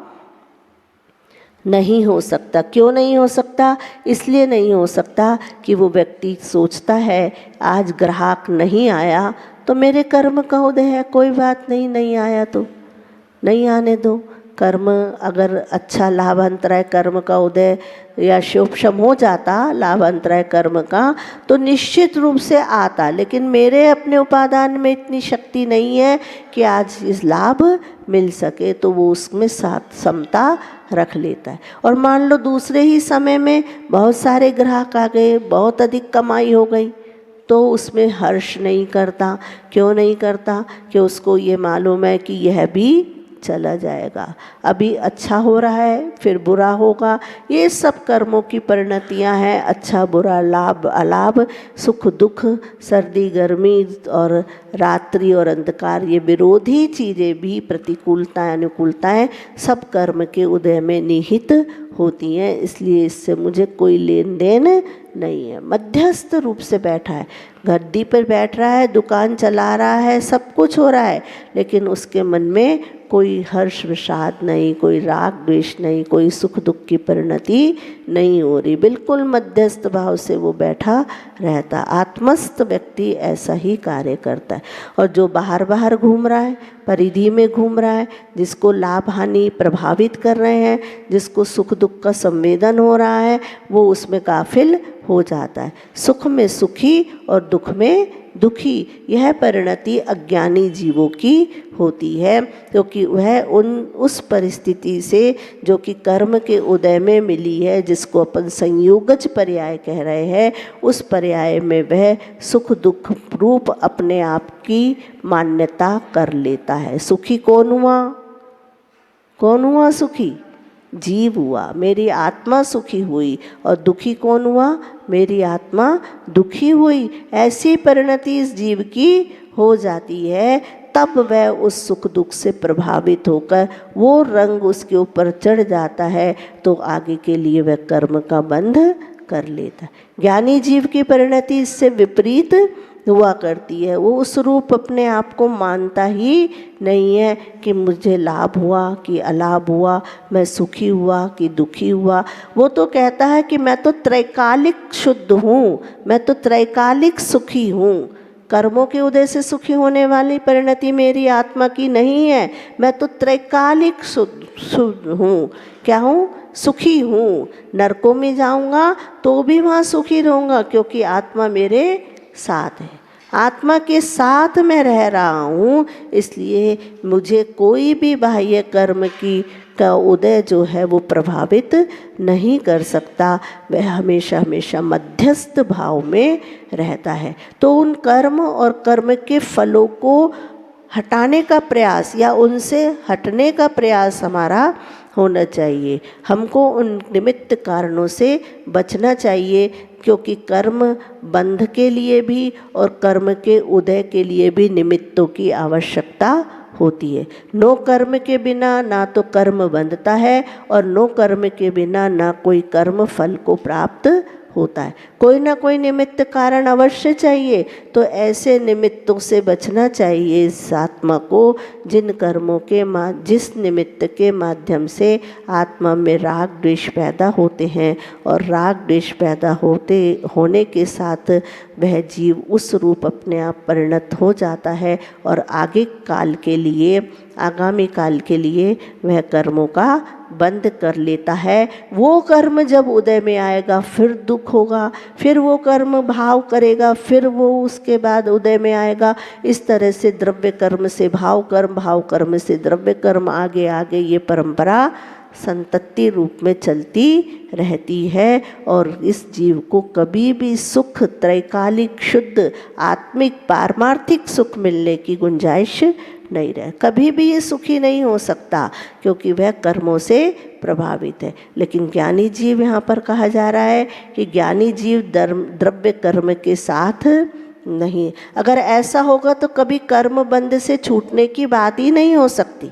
नहीं हो सकता। क्यों नहीं हो सकता? इसलिए नहीं हो सकता कि वो व्यक्ति सोचता है आज ग्राहक नहीं आया तो मेरे कर्म का उदय है, कोई बात नहीं, नहीं आया तो नहीं आने दो। कर्म अगर अच्छा लाभांतराय कर्म का उदय या शुभक्षम हो जाता, लाभांतराय कर्म का, तो निश्चित रूप से आता, लेकिन मेरे अपने उपादान में इतनी शक्ति नहीं है कि आज इस लाभ मिल सके, तो वो उसमें साथ समता रख लेता है। और मान लो दूसरे ही समय में बहुत सारे ग्राहक आ गए, बहुत अधिक कमाई हो गई, तो उसमें हर्ष नहीं करता। क्यों नहीं करता? कि उसको ये मालूम है कि यह भी चला जाएगा, अभी अच्छा हो रहा है फिर बुरा होगा। ये सब कर्मों की परिणतियां हैं, अच्छा बुरा, लाभ अलाभ, सुख दुख, सर्दी गर्मी और रात्रि और अंधकार, ये विरोधी चीज़ें भी, प्रतिकूलताएं अनुकूलताएं सब कर्म के उदय में निहित होती हैं। इसलिए इससे मुझे कोई लेन देन नहीं है। मध्यस्थ रूप से बैठा है, गद्दी पर बैठ रहा है, दुकान चला रहा है, सब कुछ हो रहा है, लेकिन उसके मन में कोई हर्ष विषाद नहीं, कोई राग द्वेष नहीं, कोई सुख दुख की परिणति नहीं हो रही, बिल्कुल मध्यस्थ भाव से वो बैठा रहता। आत्मस्थ व्यक्ति ऐसा ही कार्य करता है। और जो बाहर बाहर घूम रहा है, परिधि में घूम रहा है, जिसको लाभ हानि प्रभावित कर रहे हैं, जिसको सुख दुख का संवेदन हो रहा है, वो उसमें गाफिल हो जाता है। सुख में सुखी और दुख में दुखी, यह परिणति अज्ञानी जीवों की होती है, क्योंकि वह उस परिस्थिति से जो कि कर्म के उदय में मिली है, जिसको अपन संयोगज पर्याय कह रहे हैं, उस पर्याय में वह सुख दुख रूप अपने आप की मान्यता कर लेता है। सुखी कौन हुआ? कौन हुआ सुखी? जीव हुआ, मेरी आत्मा सुखी हुई। और दुखी कौन हुआ? मेरी आत्मा दुखी हुई। ऐसी परिणति इस जीव की हो जाती है, तब वह उस सुख दुख से प्रभावित होकर वो रंग उसके ऊपर चढ़ जाता है, तो आगे के लिए वह कर्म का बंध कर लेता है। ज्ञानी जीव की परिणति इससे विपरीत हुआ करती है। वो उस रूप अपने आप को मानता ही नहीं है कि मुझे लाभ हुआ कि अलाभ हुआ, मैं सुखी हुआ कि दुखी हुआ। वो तो कहता है कि मैं तो त्रैकालिक शुद्ध हूँ, मैं तो त्रैकालिक सुखी हूँ। कर्मों के उदय से सुखी होने वाली परिणति मेरी आत्मा की नहीं है। मैं तो त्रैकालिक शुद्ध हूँ। क्या हूँ? सुखी हूँ। नरकों में जाऊँगा तो भी वहाँ सुखी रहूँगा, क्योंकि आत्मा मेरे साथ है। आत्मा के साथ मैं रह रहा हूँ, इसलिए मुझे कोई भी बाह्य कर्म का उदय जो है वो प्रभावित नहीं कर सकता। वह हमेशा हमेशा मध्यस्थ भाव में रहता है। तो उन कर्म और कर्म के फलों को हटाने का प्रयास या उनसे हटने का प्रयास हमारा होना चाहिए। हमको उन निमित्त कारणों से बचना चाहिए, क्योंकि कर्म बंध के लिए भी और कर्म के उदय के लिए भी निमित्तों की आवश्यकता होती है। नो कर्म के बिना ना तो कर्म बंधता है और नो कर्म के बिना ना कोई कर्म फल को प्राप्त होता है। कोई ना कोई निमित्त कारण अवश्य चाहिए। तो ऐसे निमित्तों से बचना चाहिए इस आत्मा को, जिन कर्मों के जिस निमित्त के माध्यम से आत्मा में राग द्वेष पैदा होते हैं और राग द्वेष पैदा होने के साथ वह जीव उस रूप अपने आप परिणत हो जाता है और आगामी काल के लिए वह कर्मों का बंद कर लेता है। वो कर्म जब उदय में आएगा फिर दुख होगा, फिर वो कर्म भाव करेगा, फिर वो उसके बाद उदय में आएगा। इस तरह से द्रव्य कर्म से भाव कर्म, भाव कर्म से द्रव्य कर्म, आगे आगे ये परंपरा संतति रूप में चलती रहती है। और इस जीव को कभी भी सुख, त्रैकालिक शुद्ध आत्मिक पारमार्थिक सुख मिलने की गुंजाइश नहीं रहे। कभी भी ये सुखी नहीं हो सकता, क्योंकि वह कर्मों से प्रभावित है। लेकिन ज्ञानी जीव यहाँ पर कहा जा रहा है कि ज्ञानी जीव द्रव्य कर्म के साथ नहीं। अगर ऐसा होगा तो कभी कर्म बंध से छूटने की बात ही नहीं हो सकती,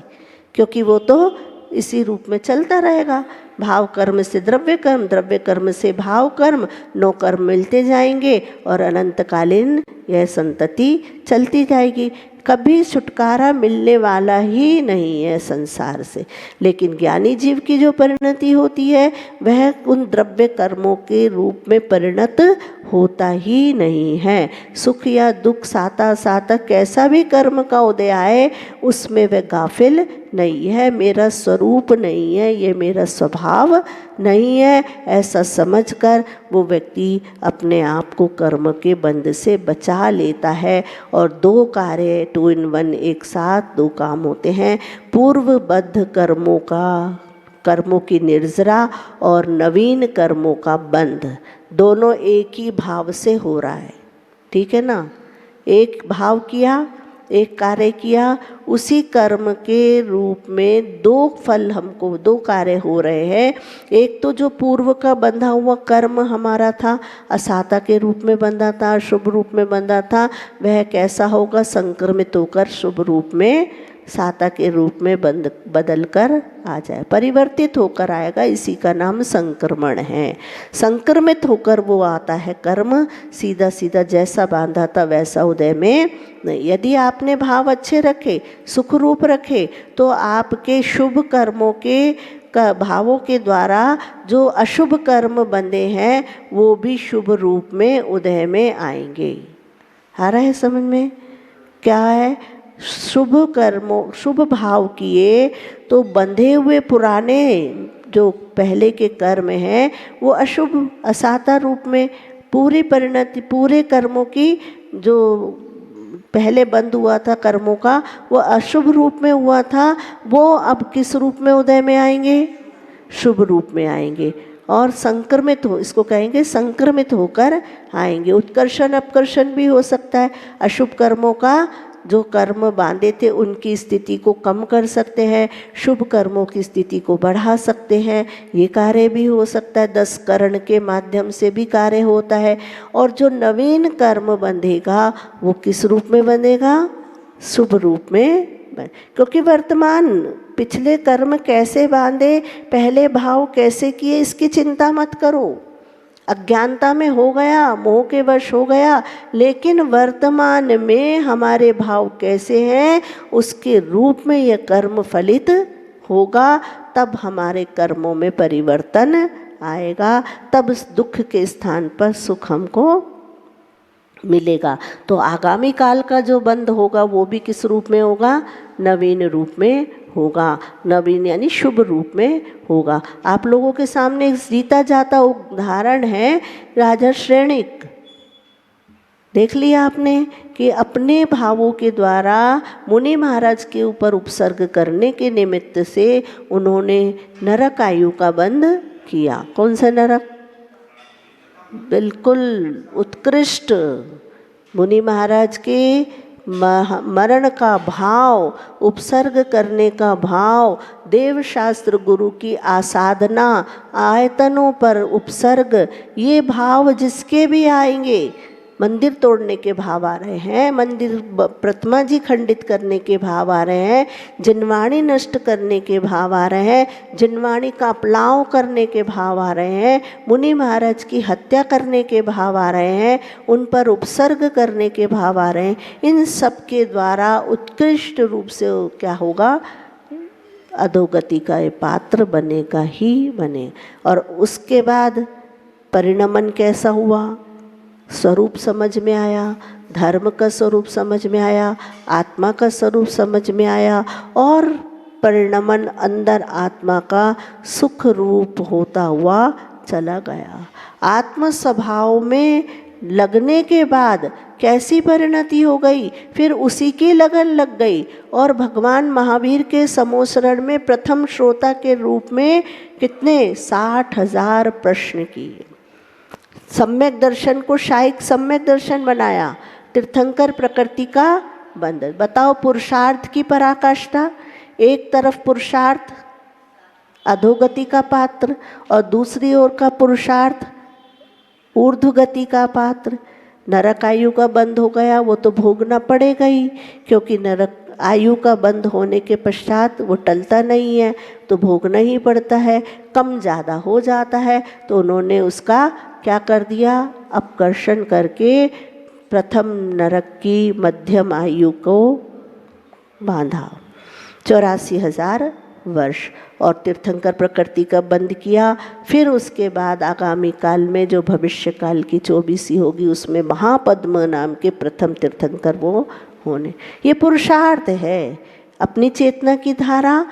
क्योंकि वो तो इसी रूप में चलता रहेगा। भाव कर्म से द्रव्य कर्म, द्रव्य कर्म से भाव कर्म, नो कर्म मिलते जाएंगे और अनंतकालीन यह संतति चलती जाएगी। कभी छुटकारा मिलने वाला ही नहीं है संसार से। लेकिन ज्ञानी जीव की जो परिणति होती है वह उन द्रव्य कर्मों के रूप में परिणत होता ही नहीं है। सुख या दुख, साता साता कैसा भी कर्म का उदय आए उसमें वह गाफिल नहीं है। मेरा स्वरूप नहीं है, ये मेरा स्वभाव नहीं है, ऐसा समझकर वो व्यक्ति अपने आप को कर्म के बंध से बचा लेता है। और दो कार्य 2 in 1 एक साथ दो काम होते हैं। पूर्वबद्ध कर्मों की निर्जरा और नवीन कर्मों का बंध, दोनों एक ही भाव से हो रहा है। ठीक है ना? एक भाव किया, एक कार्य किया, उसी कर्म के रूप में दो फल हमको, दो कार्य हो रहे हैं। एक तो जो पूर्व का बंधा हुआ कर्म हमारा था, असाता के रूप में बंधा था, शुभ रूप में बंधा था, वह कैसा होगा? संक्रमित होकर शुभ रूप में, साता के रूप में बदल कर आ जाए, परिवर्तित होकर आएगा। इसी का नाम संक्रमण है। संक्रमित होकर वो आता है कर्म, सीधा सीधा जैसा बांधा था वैसा उदय में नहीं। यदि आपने भाव अच्छे रखे, सुख रूप रखे, तो आपके शुभ कर्मों के भावों के द्वारा जो अशुभ कर्म बंधे हैं वो भी शुभ रूप में उदय में आएंगे। आ रहा है समझ में? क्या है? शुभ कर्मों, शुभ भाव किए तो बंधे हुए पुराने जो पहले के कर्म हैं वो अशुभ असाता रूप में, पूरी परिणति, पूरे कर्मों की जो पहले बंद हुआ था कर्मों का, वो अशुभ रूप में हुआ था, वो अब किस रूप में उदय में आएंगे? शुभ रूप में आएंगे। और संक्रमित हो, इसको कहेंगे संक्रमित होकर आएंगे। उत्कर्षण अपकर्षण भी हो सकता है। अशुभ कर्मों का जो कर्म बांधे थे उनकी स्थिति को कम कर सकते हैं, शुभ कर्मों की स्थिति को बढ़ा सकते हैं। ये कार्य भी हो सकता है। 10 करण के माध्यम से भी कार्य होता है। और जो नवीन कर्म बंधेगा वो किस रूप में बंधेगा? शुभ रूप में। क्योंकि वर्तमान पिछले कर्म कैसे बांधे, पहले भाव कैसे किए, इसकी चिंता मत करो। अज्ञानता में हो गया, मोह के वश हो गया, लेकिन वर्तमान में हमारे भाव कैसे हैं उसके रूप में यह कर्म फलित होगा। तब हमारे कर्मों में परिवर्तन आएगा, तब दुख के स्थान पर सुख हमको मिलेगा। तो आगामी काल का जो बंध होगा वो भी किस रूप में होगा? नवीन रूप में होगा। नवीन यानी शुभ रूप में होगा। आप लोगों के सामने एक जीता जाता उदाहरण है राजा श्रेणिक। देख लिया आपने कि अपने भावों के द्वारा मुनि महाराज के ऊपर उपसर्ग करने के निमित्त से उन्होंने नरक आयु का बंध किया। कौन सा नरक? बिल्कुल उत्कृष्ट मुनि महाराज के मरण का भाव, उपसर्ग करने का भाव, देवशास्त्र गुरु की आसाधना, आयतनों पर उपसर्ग, ये भाव जिसके भी आएंगे, मंदिर तोड़ने के भाव आ रहे हैं, मंदिर प्रतिमा जी खंडित करने के भाव आ रहे हैं, जिनवाणी नष्ट करने के भाव आ रहे हैं, जिनवाणी का अपलाव करने के भाव आ रहे हैं, मुनि महाराज की हत्या करने के भाव आ रहे हैं, उन पर उपसर्ग करने के भाव आ रहे हैं। इन सब के द्वारा उत्कृष्ट रूप से क्या होगा? अधोगति का ये पात्र बनेगा ही बने। और उसके बाद परिणमन कैसा हुआ? स्वरूप समझ में आया, धर्म का स्वरूप समझ में आया, आत्मा का स्वरूप समझ में आया, और परिणमन अंदर आत्मा का सुख रूप होता हुआ चला गया। आत्म स्वभाव में लगने के बाद कैसी परिणति हो गई? फिर उसी की लगन लग गई और भगवान महावीर के समोसरण में प्रथम श्रोता के रूप में कितने 60,000 प्रश्न किए। सम्यक दर्शन को शायिक सम्यक दर्शन बनाया। तीर्थंकर प्रकृति का बंधन। बताओ पुरुषार्थ की पराकाष्ठा। एक तरफ पुरुषार्थ अधोगति का पात्र और दूसरी ओर का पुरुषार्थ ऊर्ध्वगति का पात्र। नरक आयु का बंध हो गया, वो तो भोगना पड़ेगा ही, क्योंकि नरक आयु का बंध होने के पश्चात वो टलता नहीं है, तो भोगना ही पड़ता है। कम ज़्यादा हो जाता है तो उन्होंने उसका क्या कर दिया? अपकर्षण करके प्रथम नरक की मध्यम आयु को बांधा 84,000 वर्ष, और तीर्थंकर प्रकृति का बंद किया। फिर उसके बाद आगामी काल में जो भविष्य काल की 24 होगी उसमें महापद्म नाम के प्रथम तीर्थंकर वो होने। ये पुरुषार्थ है। अपनी चेतना की धारा,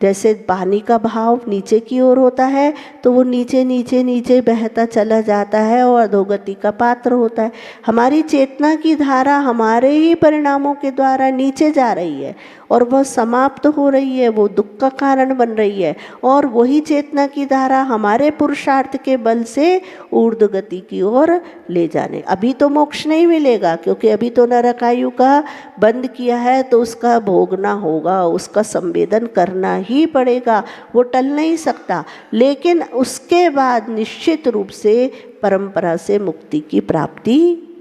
जैसे पानी का भाव नीचे की ओर होता है तो वो नीचे नीचे नीचे बहता चला जाता है और अधोगति का पात्र होता है। हमारी चेतना की धारा हमारे ही परिणामों के द्वारा नीचे जा रही है और वह समाप्त हो रही है, वो दुख का कारण बन रही है, और वही चेतना की धारा हमारे पुरुषार्थ के बल से ऊर्ध्व गति की ओर ले जाने। अभी तो मोक्ष नहीं मिलेगा, क्योंकि अभी तो नरक आयु का बंद किया है, तो उसका भोगना होगा, उसका संवेदन करना ही पड़ेगा, वो टल नहीं सकता। लेकिन उसके बाद निश्चित रूप से परंपरा से मुक्ति की प्राप्ति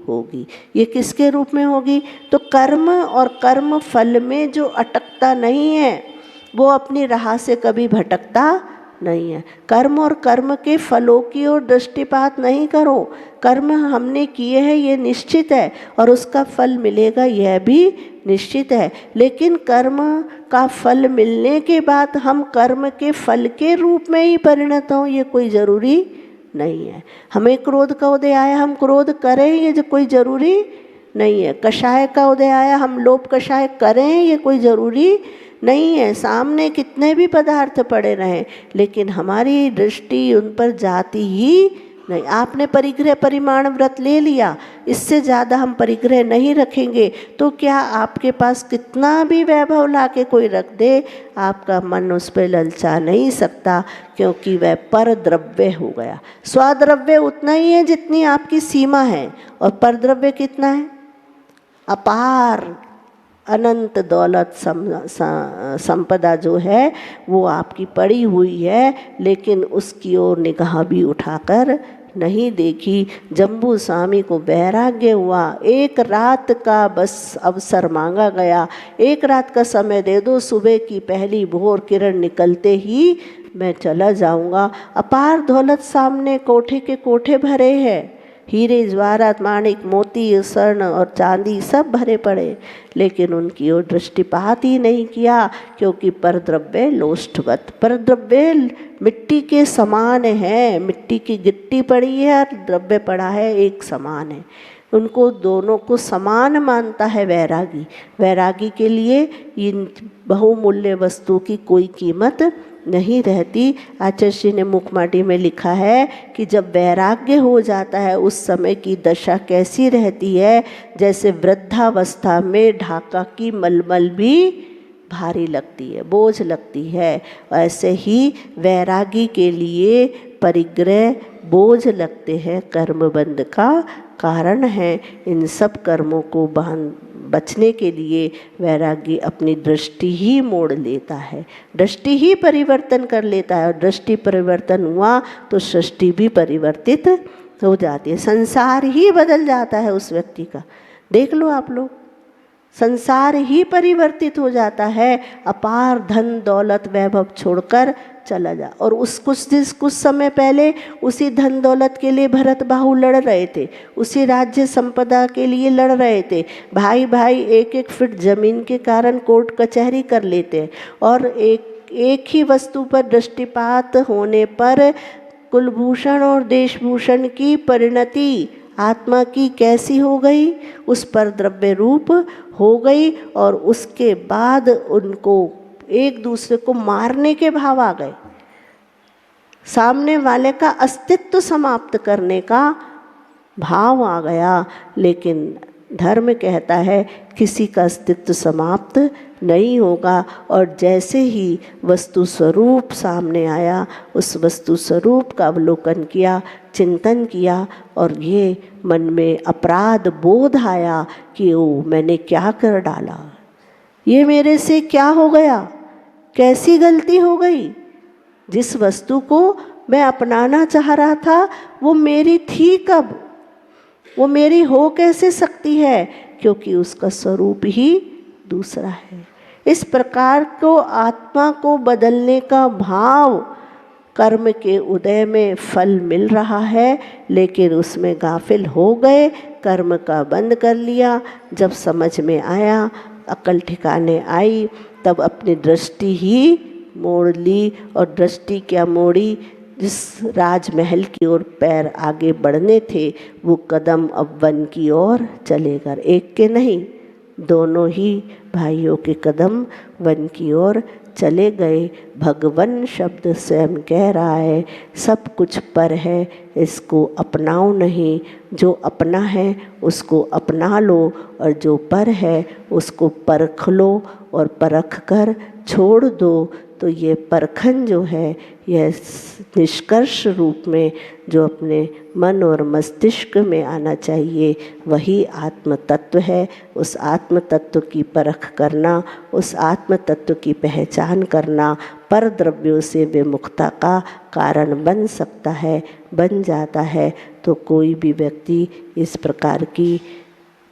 होगी। ये किसके रूप में होगी? तो कर्म और कर्म फल में जो अटकता नहीं है वो अपनी राह से कभी भटकता नहीं है। कर्म और कर्म के फलों की ओर दृष्टिपात नहीं करो। कर्म हमने किए हैं ये निश्चित है और उसका फल मिलेगा यह भी निश्चित है, लेकिन कर्म का फल मिलने के बाद हम कर्म के फल के रूप में ही परिणत हों ये कोई ज़रूरी नहीं है। हमें क्रोध का उदय आया हम क्रोध करें ये जो कोई ज़रूरी नहीं है। कषाय का उदय आया हम लोभ कषाय करें ये कोई ज़रूरी नहीं है। सामने कितने भी पदार्थ पड़े रहें लेकिन हमारी दृष्टि उन पर जाती ही नहीं। आपने परिग्रह परिमाण व्रत ले लिया, इससे ज़्यादा हम परिग्रह नहीं रखेंगे, तो क्या आपके पास कितना भी वैभव ला के कोई रख दे आपका मन उस पर ललचा नहीं सकता, क्योंकि वह पर द्रव्य हो गया। स्वद्रव्य उतना ही है जितनी आपकी सीमा है, और पर द्रव्य कितना है? अपार अनंत दौलत संपदा जो है वो आपकी पड़ी हुई है, लेकिन उसकी ओर निगाह भी उठाकर नहीं देखी। जम्बू स्वामी को वैराग्य हुआ, एक रात का बस अवसर मांगा गया, एक रात का समय दे दो, सुबह की पहली भोर किरण निकलते ही मैं चला जाऊंगा। अपार दौलत सामने, कोठे के कोठे भरे हैं, हीरे जवाहरात माणिक मोती स्वर्ण और चांदी सब भरे पड़े, लेकिन उनकी ओर दृष्टिपात ही नहीं किया, क्योंकि परद्रव्य लोष्ठवत, परद्रव्य मिट्टी के समान है, मिट्टी की गिट्टी पड़ी है और द्रव्य पड़ा है एक समान है। उनको दोनों को समान मानता है वैरागी। वैरागी के लिए इन बहुमूल्य वस्तु की कोई कीमत नहीं रहती। आचार्य श्री ने मुखमाटी में लिखा है कि जब वैराग्य हो जाता है उस समय की दशा कैसी रहती है, जैसे वृद्धावस्था में ढाका की मलमल भी भारी लगती है, बोझ लगती है। ऐसे ही वैरागी के लिए परिग्रह बोझ लगते हैं, कर्मबंध का कारण है। इन सब कर्मों को बचने के लिए वैरागी अपनी दृष्टि ही मोड़ लेता है, दृष्टि ही परिवर्तन कर लेता है। और दृष्टि परिवर्तन हुआ तो सृष्टि भी परिवर्तित हो जाती है, संसार ही बदल जाता है उस व्यक्ति का। देख लो आप लोग, संसार ही परिवर्तित हो जाता है। अपार धन दौलत वैभव छोड़कर चला जा। और उस कुछ समय पहले उसी धन दौलत के लिए भरत बाहु लड़ रहे थे, उसी राज्य संपदा के लिए लड़ रहे थे। भाई भाई एक एक फीट जमीन के कारण कोर्ट कचहरी कर लेते हैं, और एक ही वस्तु पर दृष्टिपात होने पर कुलभूषण और देशभूषण की परिणति आत्मा की कैसी हो गई, उस पर द्रव्य रूप हो गई। और उसके बाद उनको एक दूसरे को मारने के भाव आ गए, सामने वाले का अस्तित्व समाप्त करने का भाव आ गया। लेकिन धर्म कहता है किसी का अस्तित्व समाप्त नहीं होगा। और जैसे ही वस्तु स्वरूप सामने आया, उस वस्तु स्वरूप का अवलोकन किया, चिंतन किया, और ये मन में अपराध बोध आया कि ओ मैंने क्या कर डाला, ये मेरे से क्या हो गया, कैसी गलती हो गई। जिस वस्तु को मैं अपनाना चाह रहा था वो मेरी थी कब, वो मेरी हो कैसे सकती है, क्योंकि उसका स्वरूप ही दूसरा है। इस प्रकार को आत्मा को बदलने का भाव कर्म के उदय में फल मिल रहा है, लेकिन उसमें गाफिल हो गए, कर्म का बंद कर लिया। जब समझ में आया, अकल ठिकाने आई, तब अपनी दृष्टि ही मोड़ ली। और दृष्टि क्या मोड़ी, जिस राजमहल की ओर पैर आगे बढ़ने थे वो कदम अब वन की ओर चले गए। एक के नहीं, दोनों ही भाइयों के कदम वन की ओर चले गए। भगवन शब्द स्वयं कह रहा है सब कुछ पर है, इसको अपनाओ नहीं। जो अपना है उसको अपना लो, और जो पर है उसको परख लो, और परख कर छोड़ दो। तो ये परखन जो है, यह निष्कर्ष रूप में जो अपने मन और मस्तिष्क में आना चाहिए, वही आत्म तत्व है। उस आत्म तत्व की परख करना, उस आत्म तत्व की पहचान करना पर द्रव्यों से विमुक्ता का कारण बन सकता है, बन जाता है। तो कोई भी व्यक्ति इस प्रकार की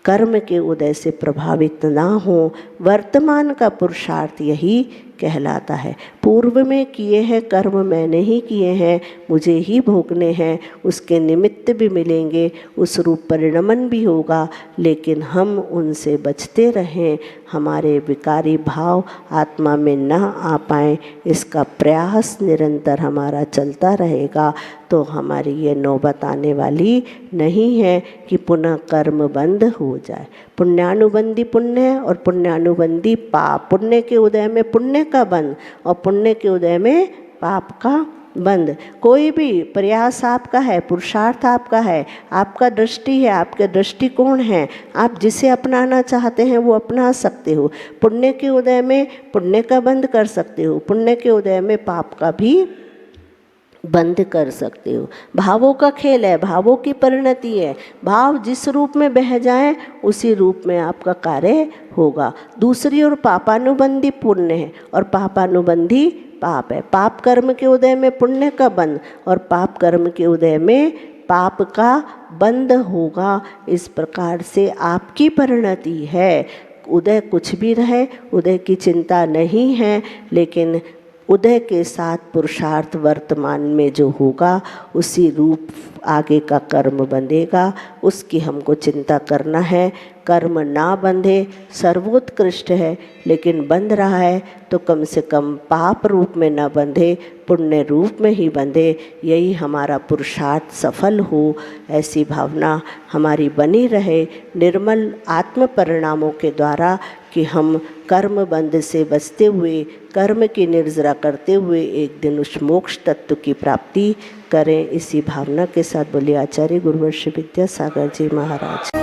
कर्म के उदय से प्रभावित ना हो। वर्तमान का पुरुषार्थ यही कहलाता है। पूर्व में किए हैं कर्म मैंने ही किए हैं, मुझे ही भोगने हैं, उसके निमित्त भी मिलेंगे, उस रूप परिणमन भी होगा, लेकिन हम उनसे बचते रहें, हमारे विकारी भाव आत्मा में न आ पाएँ, इसका प्रयास निरंतर हमारा चलता रहेगा। तो हमारी ये नौबत आने वाली नहीं है कि पुनः कर्म बंद हो जाए। पुण्यानुबंधी पुण्य और पुण्यानुबंधी पाप, पुण्य के उदय में पुण्य का बंद और पुण्य के उदय में पाप का बंद। कोई भी प्रयास आपका है, पुरुषार्थ आपका है, आपका दृष्टि है, आपके दृष्टिकोण है, आप जिसे अपनाना चाहते हैं वो अपना सकते हो। पुण्य के उदय में पुण्य का बंद कर सकते हो, पुण्य के उदय में पाप का भी बंद कर सकते हो। भावों का खेल है, भावों की परिणति है। भाव जिस रूप में बह जाए उसी रूप में आपका कार्य होगा। दूसरी ओर पापानुबंधी पुण्य है और पापानुबंधी पाप है। पाप कर्म के उदय में पुण्य का बंद और पाप कर्म के उदय में पाप का बंद होगा। इस प्रकार से आपकी परिणति है। उदय कुछ भी रहे, उदय की चिंता नहीं है, लेकिन उदय के साथ पुरुषार्थ वर्तमान में जो होगा उसी रूप आगे का कर्म बंधेगा, उसकी हमको चिंता करना है। कर्म ना बंधे सर्वोत्कृष्ट है, लेकिन बंध रहा है तो कम से कम पाप रूप में न बंधे, पुण्य रूप में ही बंधे, यही हमारा पुरुषार्थ सफल हो, ऐसी भावना हमारी बनी रहे निर्मल आत्म परिणामों के द्वारा कि हम कर्म बंध से बचते हुए, कर्म की निर्जरा करते हुए एक दिन उस मोक्ष तत्व की प्राप्ति करें। इसी भावना के साथ बोलिए आचार्य गुरुवर श्री विद्यासागर जी महाराज।